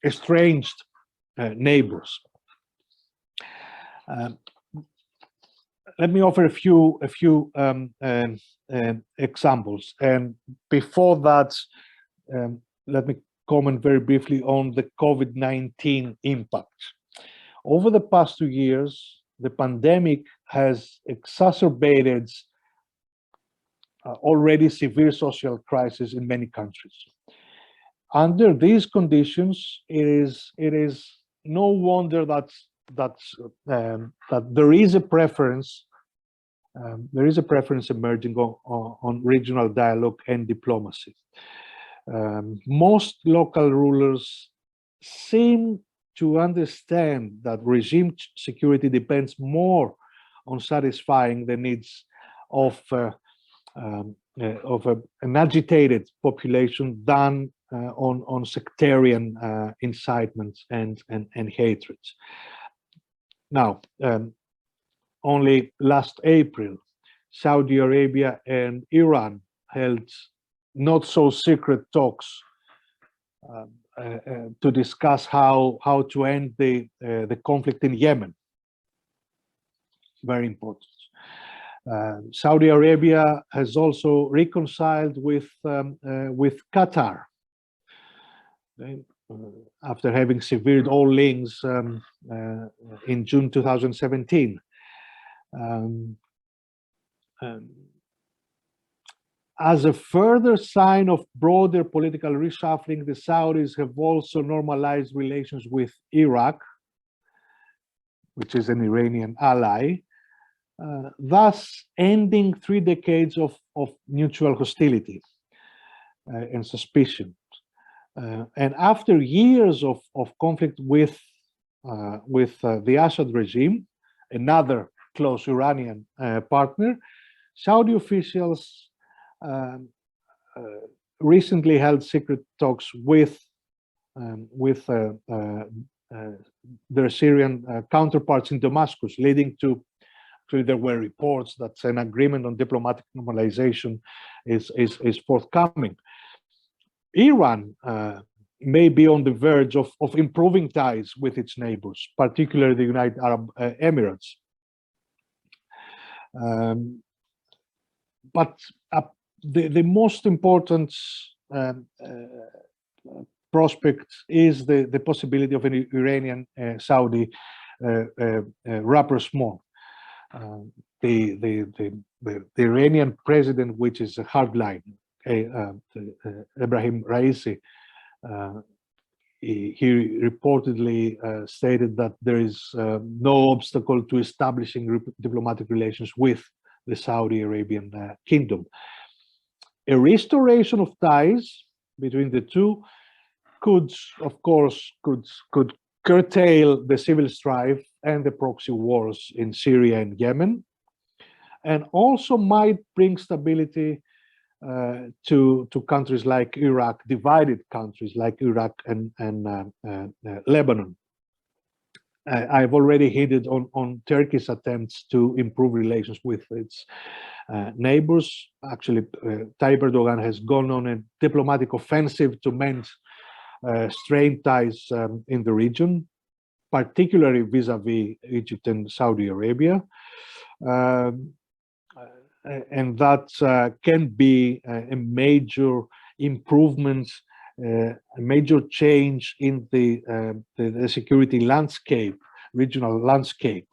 estranged neighbors. Let me offer a few examples, and before that, let me comment very briefly on the COVID-19 impact. Over the past 2 years, the pandemic has exacerbated already severe social crisis in many countries. Under these conditions, it is no wonder that there is a preference emerging on regional dialogue and diplomacy. Most local rulers seem to understand that regime security depends more on satisfying the needs of an agitated population than on sectarian incitements and hatreds. Now, only last April, Saudi Arabia and Iran held not so secret talks to discuss how to end the conflict in Yemen. Very important. Saudi Arabia has also reconciled with Qatar after having severed all links in June 2017. As a further sign of broader political reshuffling, the Saudis have also normalized relations with Iraq, which is an Iranian ally, thus ending 3 decades of mutual hostility and suspicion. And after years of conflict with the Assad regime, another close Iranian partner, Saudi officials recently held secret talks with their Syrian counterparts in Damascus, leading to actually there were reports that an agreement on diplomatic normalization is forthcoming. Iran may be on the verge of improving ties with its neighbors, particularly the United Arab Emirates. But the most important prospect is the possibility of an Iranian-Saudi rapprochement. The Iranian president, which is a hardline, Ebrahim Raisi, he reportedly stated that there is no obstacle to establishing diplomatic relations with the Saudi Arabian kingdom. A restoration of ties between the two could curtail the civil strife and the proxy wars in Syria and Yemen, and also might bring stability to countries like Iraq, divided countries like Iraq and Lebanon. I've already hinted on Turkey's attempts to improve relations with its neighbors. Actually, Tayyip Erdogan has gone on a diplomatic offensive to mend strained ties in the region, particularly vis-a-vis Egypt and Saudi Arabia. And that can be a major improvement, a major change in the security landscape, regional landscape.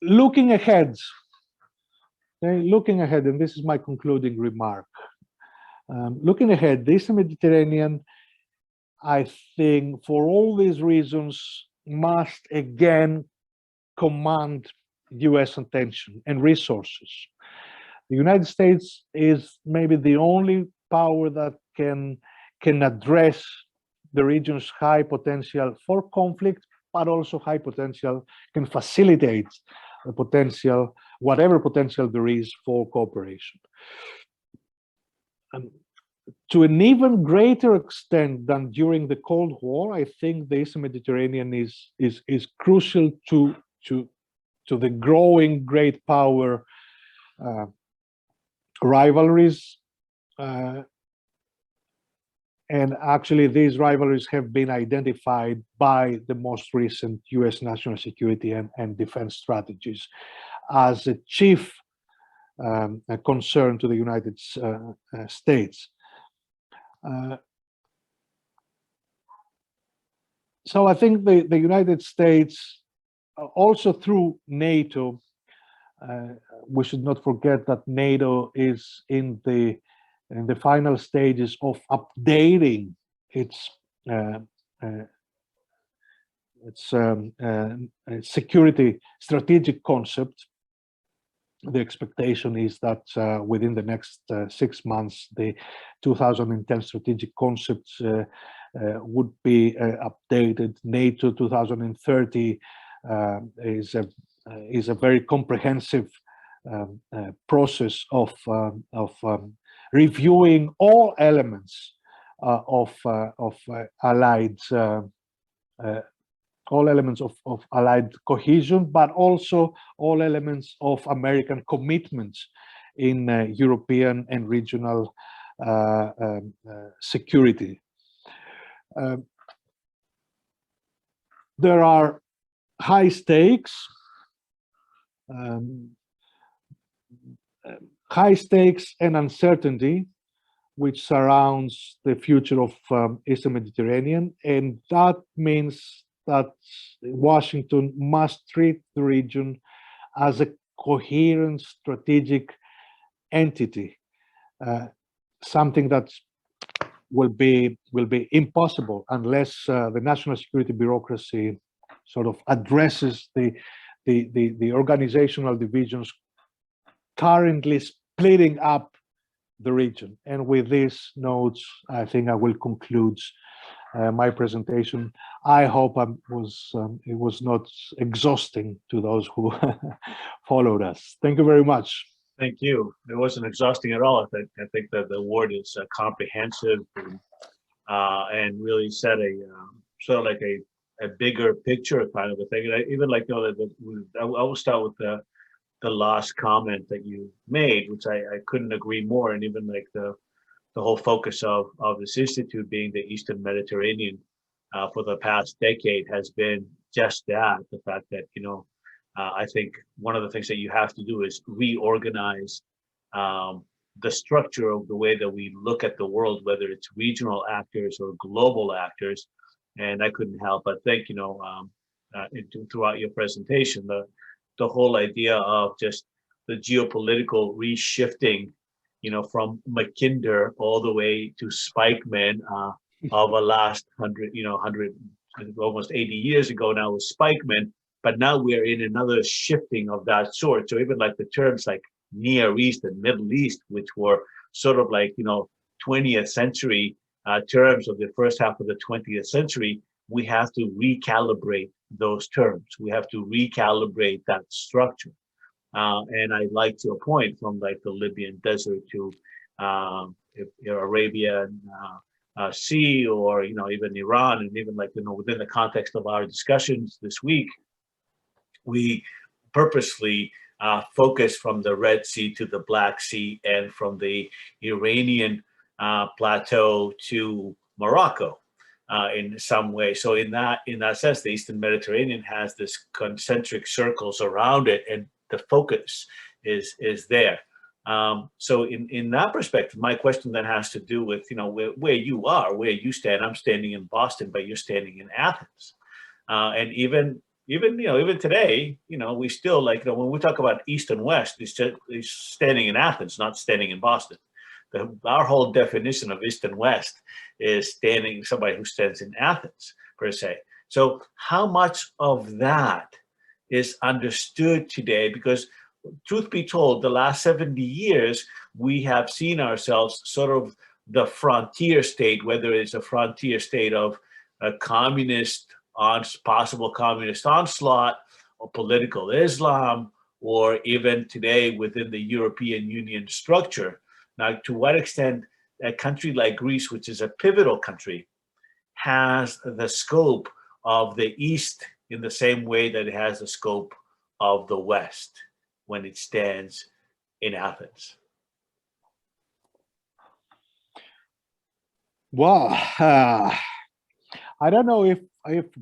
Looking ahead, and this is my concluding remark. Looking ahead, the Eastern Mediterranean, I think, for all these reasons, must again command US attention and resources. The United States is maybe the only power that can address the region's high potential for conflict, but also high potential, can facilitate the potential, whatever potential there is for cooperation. To an even greater extent than during the Cold War, I think the Eastern Mediterranean is crucial to the growing great power rivalries. And actually, these rivalries have been identified by the most recent US national security and defense strategies as a chief concern to the United States. So I think the United States, also through NATO, we should not forget that NATO is in the final stages of updating its security strategic concept. The expectation is that within the next 6 months, the 2010 strategic concepts would be updated. NATO 2030 is a very comprehensive process of reviewing all elements of allied cohesion, but also all elements of American commitments in European and regional security. There are high stakes, and uncertainty which surrounds the future of Eastern Mediterranean, and that means that Washington must treat the region as a coherent strategic entity, something that will be impossible unless the national security bureaucracy sort of addresses the organizational divisions currently splitting up the region. And with these notes, I think I will conclude my presentation. I hope it was not exhausting to those who followed us. Thank you very much. Thank you. It wasn't exhausting at all. I think that the word is comprehensive and really set a sort of like a bigger picture kind of a thing. And I even like, I will start with the last comment that you made, which I couldn't agree more. And even like the whole focus of this institute being the Eastern Mediterranean for the past decade has been just that, the fact that, I think one of the things that you have to do is reorganize the structure of the way that we look at the world, whether it's regional actors or global actors. And I couldn't help but think, throughout your presentation, the whole idea of just the geopolitical reshifting, from Mackinder all the way to Spikeman of the last 100, almost 80 years ago now with Spikeman. But now we're in another shifting of that sort. So even like the terms like Near East and Middle East, which were sort of like, 20th century terms of the first half of the 20th century, we have to recalibrate those terms. We have to recalibrate that structure. And I like to a point from like the Libyan desert to Arabian Sea, or even Iran, and even like within the context of our discussions this week, we purposely focus from the Red Sea to the Black Sea, and from the Iranian plateau to Morocco in some way. So in that sense, the Eastern Mediterranean has this concentric circles around it, and the focus is there. So in that perspective, my question then has to do with where you are, where you stand. I'm standing in Boston, but you're standing in Athens, and even today, we still when we talk about East and West, it's standing in Athens, not standing in Boston. Our whole definition of East and West is somebody who stands in Athens per se. So how much of that is understood today? Because truth be told, the last 70 years, we have seen ourselves sort of the frontier state, whether it's a frontier state of a possible communist onslaught, or political Islam, or even today within the European Union structure. Now, to what extent a country like Greece, which is a pivotal country, has the scope of the East in the same way that it has the scope of the West when it stands in Athens? Well, I don't know if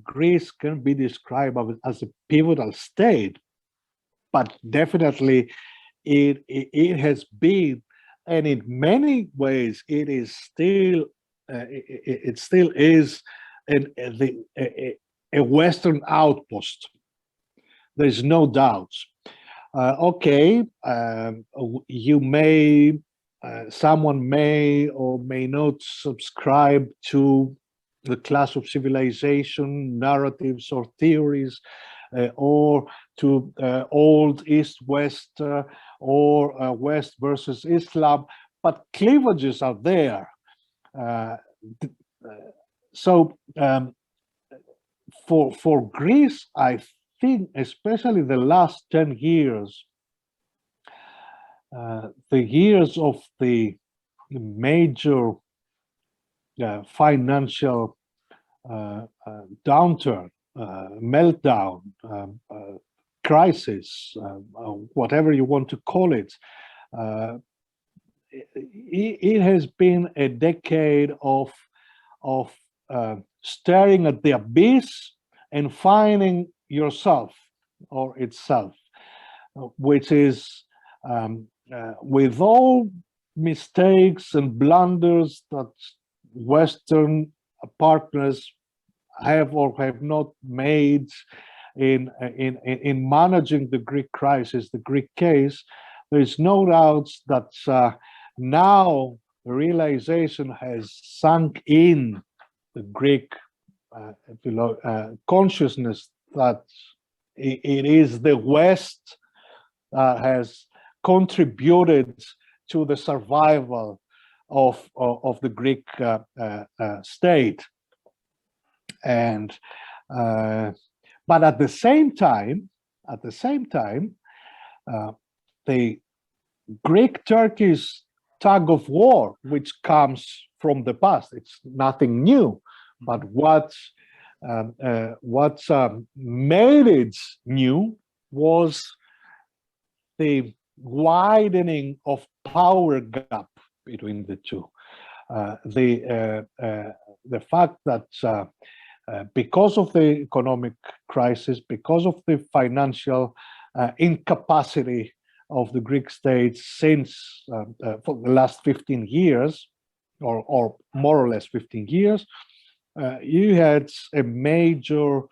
Greece can be described as a pivotal state, but definitely it has been, and in many ways it is still it still is a Western outpost. There's no doubt. Okay, someone may or may not subscribe to the clash of civilization narratives or theories, or to old East-West or West versus Islam, but cleavages are there. So for Greece, I think, especially the last 10 years, the years of the major financial downturn, meltdown, crisis, whatever you want to call it, it has been a decade of staring at the abyss and finding yourself or itself, which is with all mistakes and blunders that Western partners have or have not made in managing the Greek crisis, the Greek case. There is no doubt that now the realization has sunk in the Greek consciousness that it is the West that has contributed to the survival of the Greek state. And but at the same time, the Greek-Turkish tug of war, which comes from the past, it's nothing new. But what made it new was the widening of power gap between the two. The fact that because of the economic crisis, because of the financial incapacity of the Greek state since for the last 15 years, or more or less 15 years, you had a major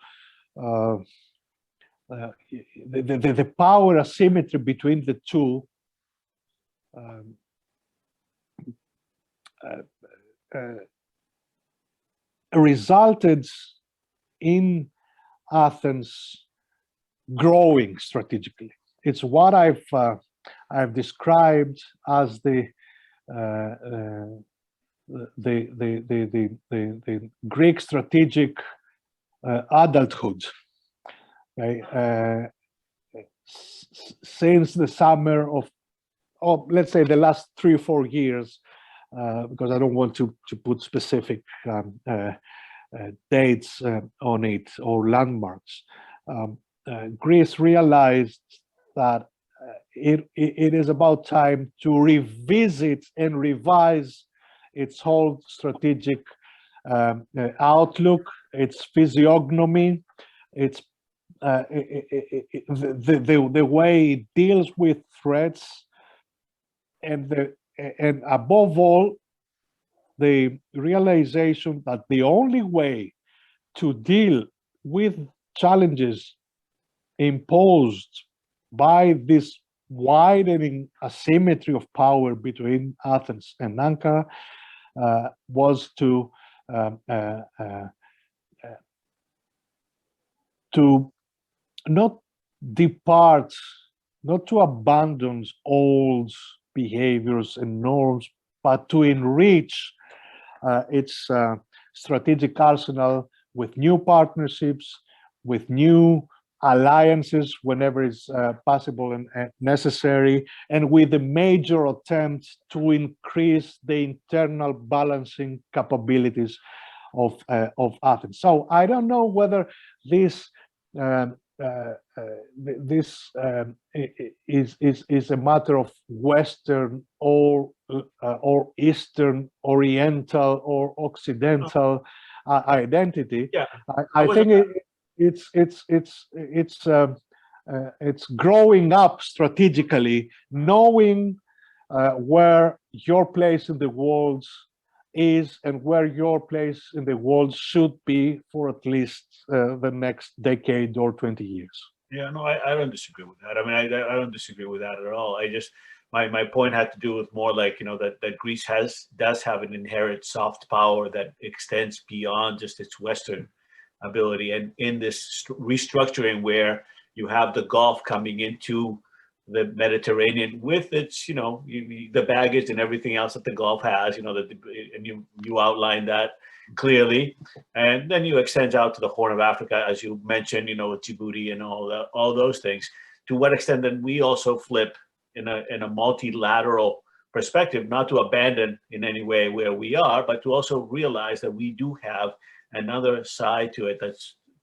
the power asymmetry between the two resulted in Athens growing strategically. It's what I've described as the Greek strategic adulthood. Okay? since the summer of, let's say, the last 3 or 4 years, because I don't want to put specific dates on it or landmarks. Greece realized that it is about time to revisit and revise its whole strategic outlook, its physiognomy, its the way it deals with threats, and above all, the realization that the only way to deal with challenges imposed by this widening asymmetry of power between Athens and Ankara was to not depart, not to abandon old behaviors and norms, but to enrich its strategic arsenal with new partnerships, with new alliances whenever it's possible and necessary, and with a major attempt to increase the internal balancing capabilities of Athens. So I don't know whether this is a matter of Western or Eastern, Oriental or Occidental identity. Yeah, I think it's growing up strategically, knowing where your place in the world is and where your place in the world should be for at least the next decade or 20 years. Yeah, no, I don't disagree with that. I mean, I don't disagree with that at all. I just, my point had to do with more like, that Greece does have an inherent soft power that extends beyond just its Western ability. And in this restructuring where you have the Gulf coming into the Mediterranean with its, the baggage and everything else that the Gulf has, and you outlined that clearly. And then you extend out to the Horn of Africa, as you mentioned, with Djibouti and all those things. To what extent then we also flip in a multilateral perspective, not to abandon in any way where we are, but to also realize that we do have another side to it that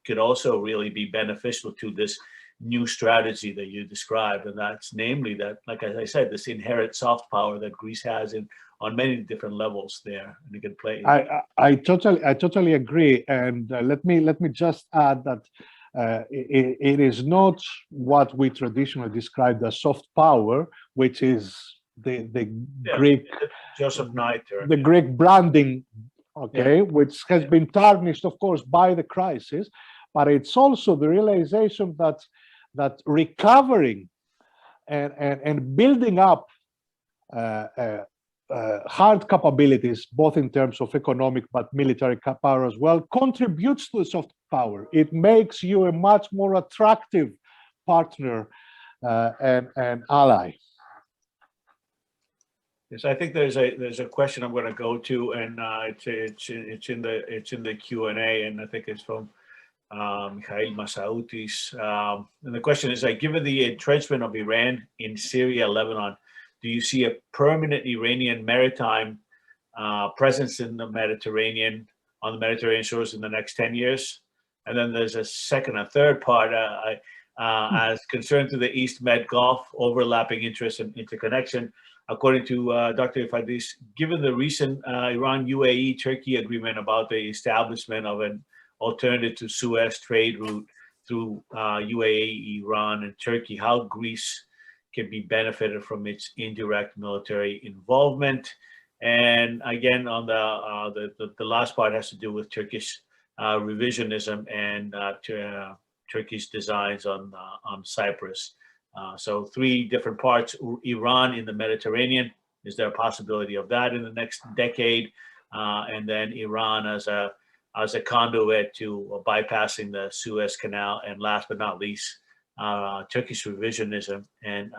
could also really be beneficial to this new strategy that you described, and that's namely that, like as I said, this inherent soft power that Greece has on many different levels there, and it can play. I totally agree, and let me just add that it is not what we traditionally described as soft power, which is the Greek Joseph Knight, the Greek branding, okay, which has been tarnished, of course, by the crisis. But it's also the realization that recovering and building up hard capabilities, both in terms of economic but military power as well, contributes to the soft power. It makes you a much more attractive partner and ally. Yes, I think there's a question I'm going to go to, and it's in the Q&A, and I think it's from Mikhail Masautis. And the question is, given the entrenchment of Iran in Syria, Lebanon, do you see a permanent Iranian maritime presence in the Mediterranean, on the Mediterranean shores in the next 10 years? And then there's a second and third part, as concerned to the East Med Gulf, overlapping interest and interconnection. According to Dr. Ifadis, given the recent Iran-UAE-Turkey agreement about the establishment of an alternative to Suez trade route through UAE, Iran, and Turkey, how Greece can be benefited from its indirect military involvement. And again, on the last part has to do with Turkish revisionism and Turkish designs on Cyprus. So 3 different parts. Iran in the Mediterranean, is there a possibility of that in the next decade? And then Iran as a conduit to bypassing the Suez Canal, and last but not least, Turkish revisionism and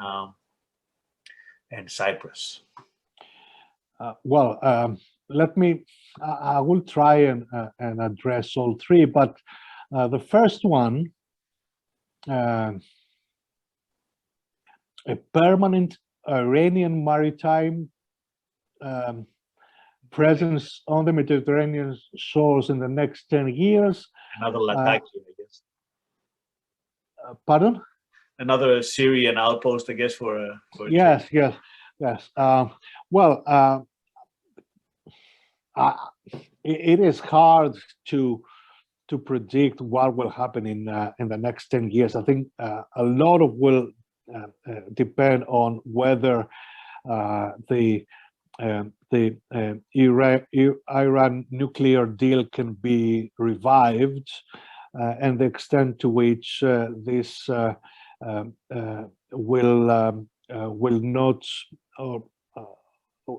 Cyprus. Let me. I will try and address all 3, but the first one, a permanent Iranian maritime presence on the Mediterranean shores in the next 10 years. Another Latakia, I guess. Pardon? Another Syrian outpost, I guess, for yes. Well, it is hard to predict what will happen in the next 10 years. I think a lot of will depend on whether the Iran nuclear deal can be revived, and the extent to which this will not,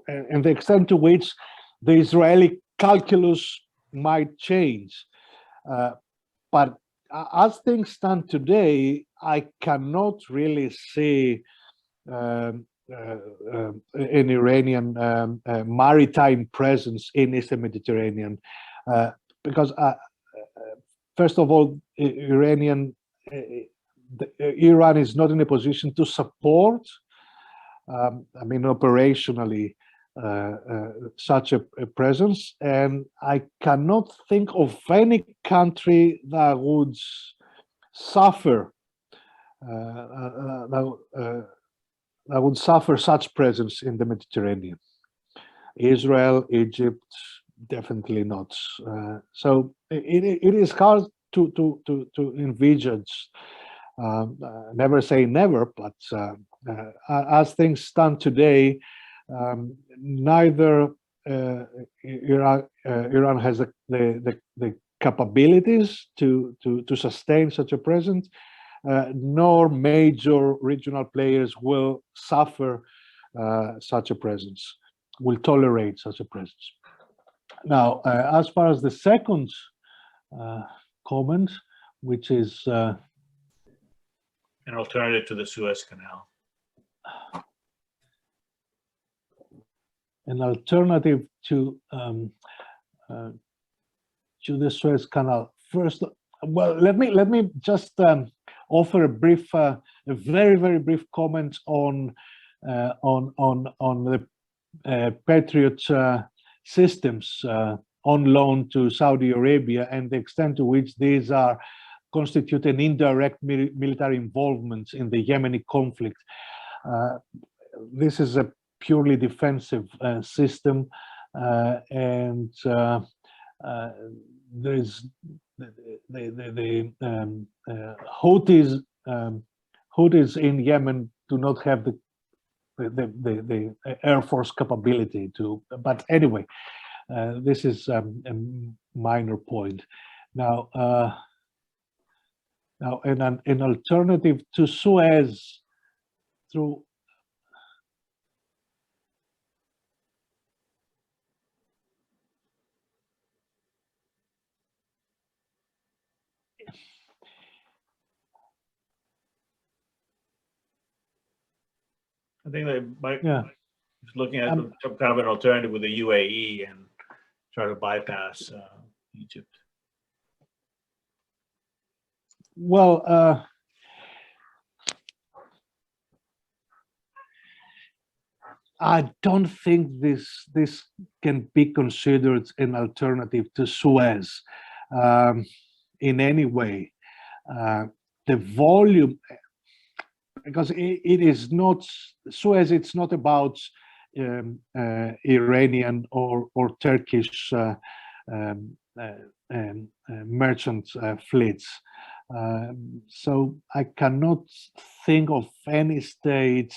and the extent to which the Israeli calculus might change. But as things stand today, I cannot really see an Iranian maritime presence in Eastern Mediterranean, because first of all, Iran is not in a position to support, I mean, operationally, such a presence, and I cannot think of any country that would suffer that would suffer such presence in the Mediterranean. Israel, Egypt, definitely not. So it is hard to envisage. Never say never, but as things stand today, neither Iran has the capabilities to sustain such a presence, nor major regional players will suffer such a presence, will tolerate such a presence. Now, as far as the second comment, which is an alternative to the Suez Canal. An alternative to the Suez Canal. First, well, let me just offer a brief, a very brief comment on the Patriot systems on loan to Saudi Arabia, and the extent to which these constitute an indirect military involvement in the Yemeni conflict. This is a purely defensive system, and there is the Houthis in Yemen do not have the air force capability to. But anyway, this is a minor point. Now, an alternative to Suez through. I think they might, Yeah, looking at some kind of an alternative with the UAE and try to bypass Egypt. well, I don't think this can be considered an alternative to Suez in any way. The volume, because it is not Suez. It's not about Iranian or Turkish merchant fleets. So I cannot think of any state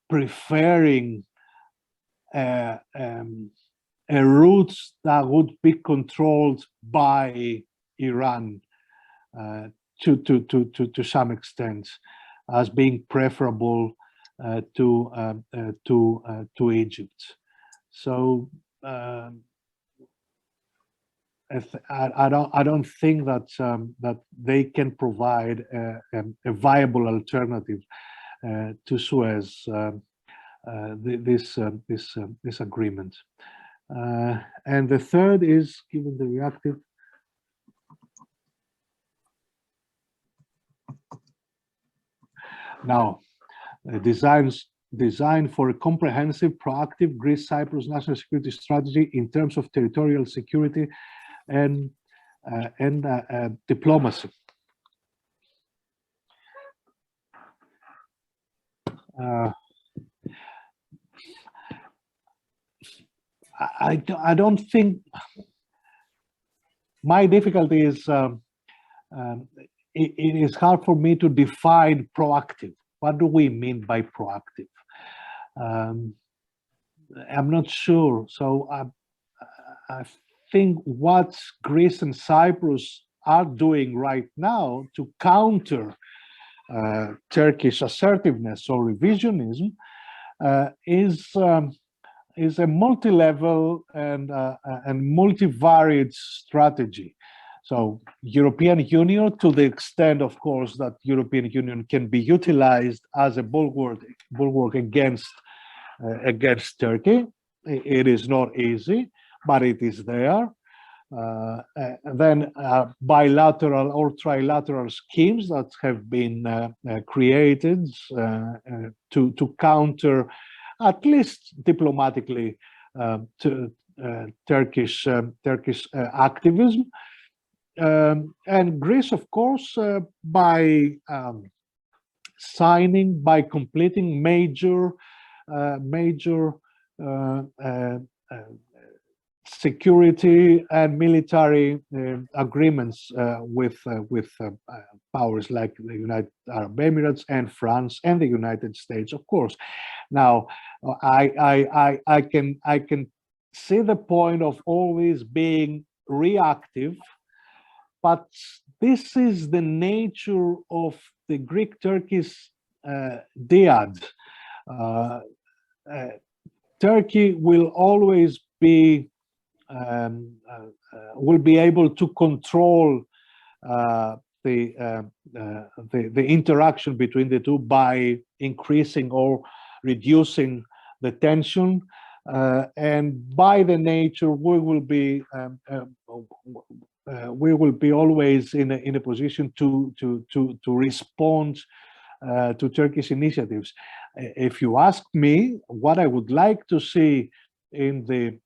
preferring a route that would be controlled by Iran to some extent, as being preferable to Egypt. So I don't think that that they can provide a viable alternative to Suez, this agreement. And the third is, given the reactive. Now, designed for a comprehensive, proactive Greece-Cyprus national security strategy in terms of territorial security and diplomacy. I don't think my difficulty is it is hard for me to define proactive. What do we mean by proactive? I'm not sure. So I think what Greece and Cyprus are doing right now to counter Turkish assertiveness or revisionism is a multi-level and multivariate strategy. So European Union, to the extent, of course, that European Union can be utilized as a bulwark against Turkey. It is not easy, but it is there. Then bilateral or trilateral schemes that have been created to counter, at least diplomatically, Turkish activism. And Greece, of course, by completing major security and military agreements with powers like the United Arab Emirates and France and the United States, of course. Now, I can see the point of always being reactive, but this is the nature of the Greek-Turkish dyad. Turkey will always be able to control the interaction between the two by increasing or reducing the tension, and by the nature we will be always in a position to respond to Turkish initiatives. If you ask me what I would like to see in the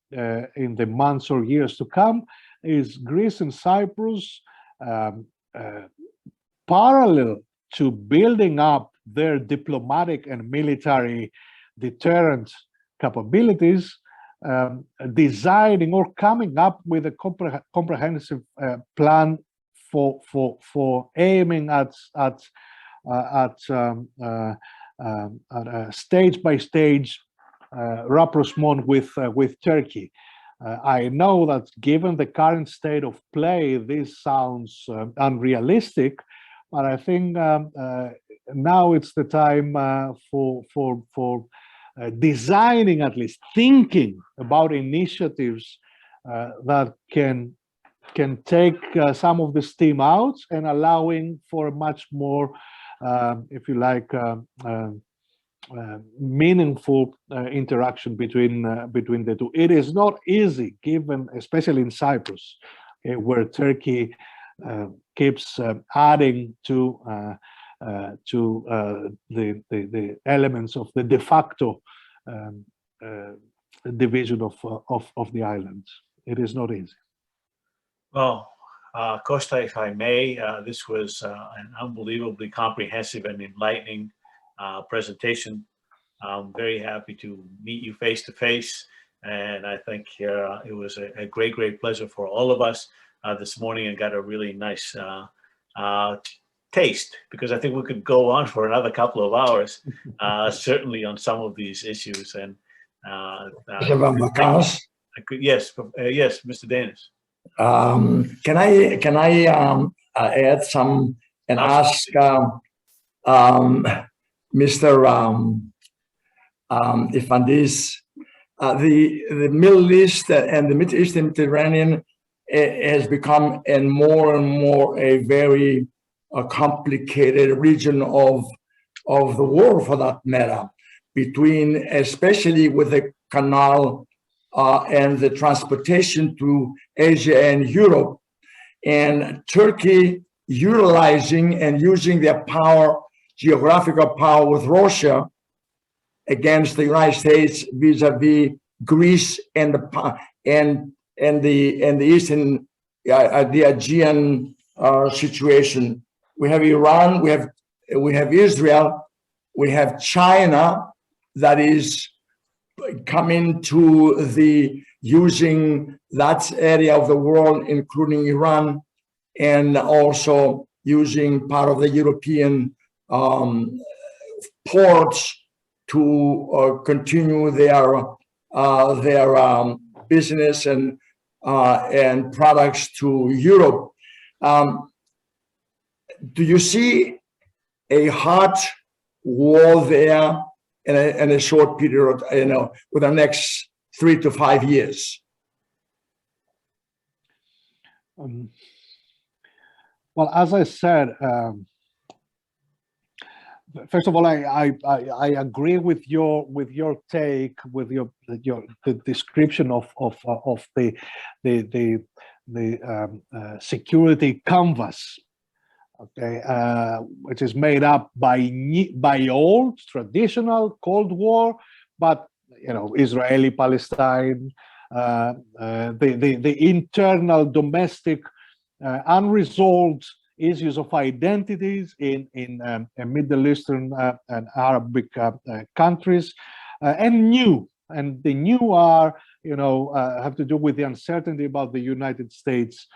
months or years to come, is Greece and Cyprus parallel to building up their diplomatic and military deterrent capabilities, designing or coming up with a comprehensive plan for aiming at stage by stage rapprochement with Turkey. I know that given the current state of play, this sounds unrealistic, but I think now it's the time for designing, at least thinking about initiatives that can take some of the steam out and allowing for a much more, if you like, meaningful interaction between the two. It is not easy, given, especially in Cyprus, where Turkey keeps adding to the elements of the de facto division of the island. It is not easy. Well, Costa, if I may, this was an unbelievably comprehensive and enlightening presentation. I'm very happy to meet you face to face, and I think it was a great pleasure for all of us this morning, and got a really nice taste, because I think we could go on for another couple of hours, certainly on some of these issues. And yes, Mr. Danis. Can I add some and ask Mr. Ifandis, the Middle East and the Middle East and Mediterranean has become and more a very complicated region of the world, for that matter, between, especially with the canal and the transportation to Asia and Europe, and Turkey utilizing and using their power geographical power with Russia against the United States vis-a-vis Greece and the Eastern the Aegean situation. We have Iran, we have Israel, we have China that is coming to the using that area of the world, including Iran, and also using part of the European ports to continue their business and products to Europe. Do you see a hot war there in a short period, with the next 3 to 5 years? Well, as I said, first of all, I agree with your take, with the description of the security canvas, okay, which is made up by old traditional Cold War, but Israeli Palestine, the internal domestic unresolved issues of identities in Middle Eastern and Arabic countries, and the new are have to do with the uncertainty about the United States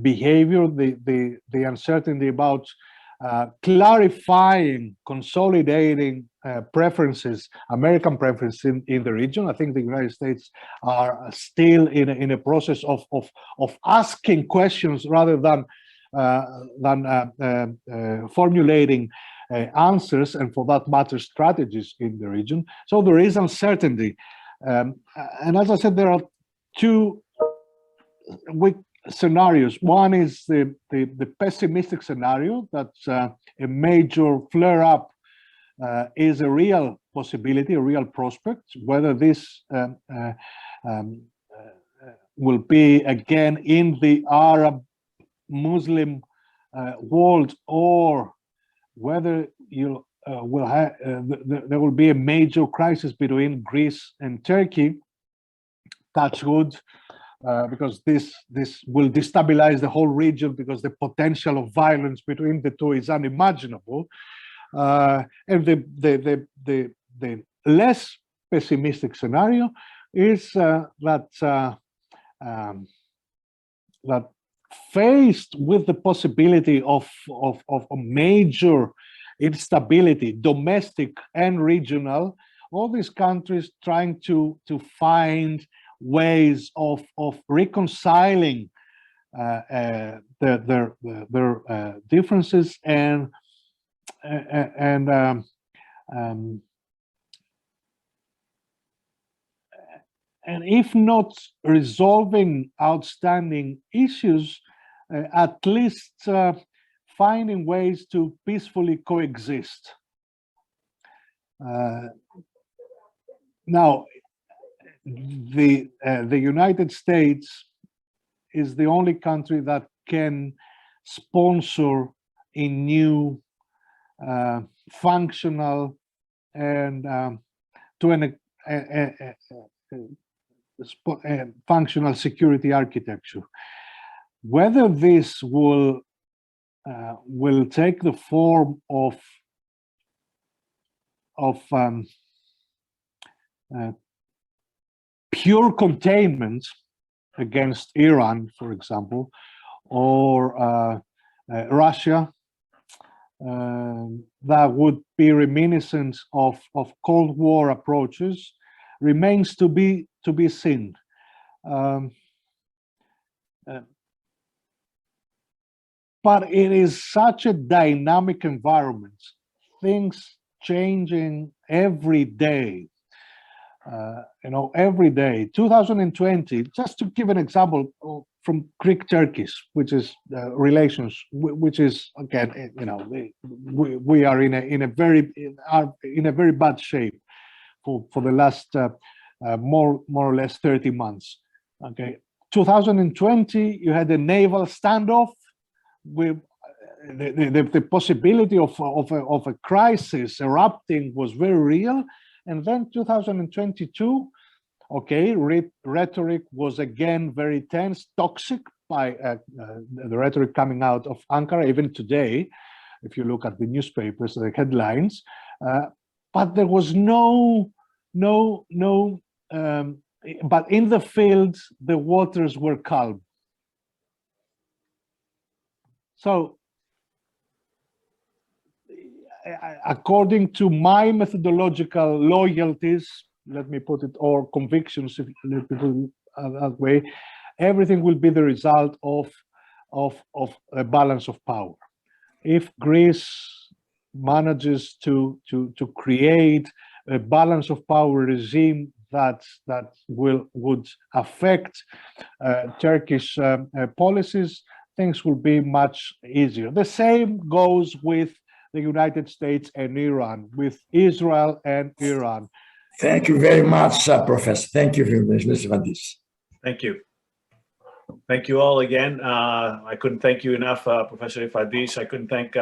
behavior, the uncertainty about clarifying, consolidating preferences, American preferences in the region. I think the United States are still in a process of asking questions rather than formulating answers, and for that matter, strategies in the region. So there is uncertainty, and as I said, there are two weak scenarios. One is the pessimistic scenario that a major flare-up is a real possibility, a real prospect. Whether this will be again in the Arab Muslim world, or whether you will have there will be a major crisis between Greece and Turkey. Touch wood, because this will destabilize the whole region, because the potential of violence between the two is unimaginable. And the less pessimistic scenario is that faced with the possibility of major instability, domestic and regional, all these countries trying to find ways of reconciling their differences and if not resolving outstanding issues, at least finding ways to peacefully coexist. Now, the United States is the only country that can sponsor a new functional and functional security architecture. Whether this will take the form of pure containment against Iran, for example, or Russia, that would be reminiscent of Cold War approaches, remains to be seen. But it is such a dynamic environment, things changing every day. Every day. 2020, just to give an example from Greek-Turkish, which is relations, which is again, we are in a very bad shape for the last more or less 30 months. Okay, 2020, you had a naval standoff with the possibility of a crisis erupting was very real. And then 2022, okay, rhetoric was again very tense, toxic by the rhetoric coming out of Ankara, even today, if you look at the newspapers, the headlines. But there was but in the field, the waters were calm. So, according to my methodological loyalties, let me put it, or convictions, if let me put it that way, everything will be the result of a balance of power. If Greece manages to create a balance of power regime that would affect Turkish policies, things will be much easier. The same goes with the United States and Iran, with Israel and Iran. Thank you very much, Professor. Thank you very much, Mr. Danis. Thank you. Thank you all again. I couldn't thank you enough, Professor Ifadis. I couldn't thank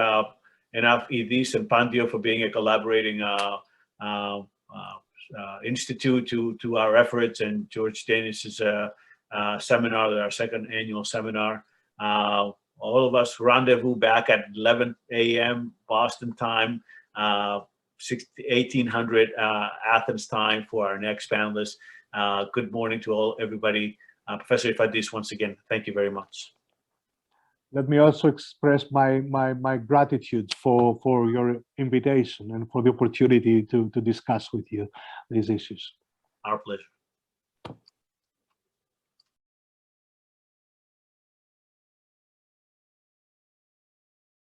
enough Idis and Pandio for being a collaborating institute to our efforts, and George Danis's seminar, our second annual seminar. All of us rendezvous back at 11 a.m. Boston time, 1800 Athens time for our next panelist. Good morning to everybody. Professor Ifadis, once again, thank you very much. Let me also express my gratitude for your invitation and for the opportunity to discuss with you these issues. Our pleasure.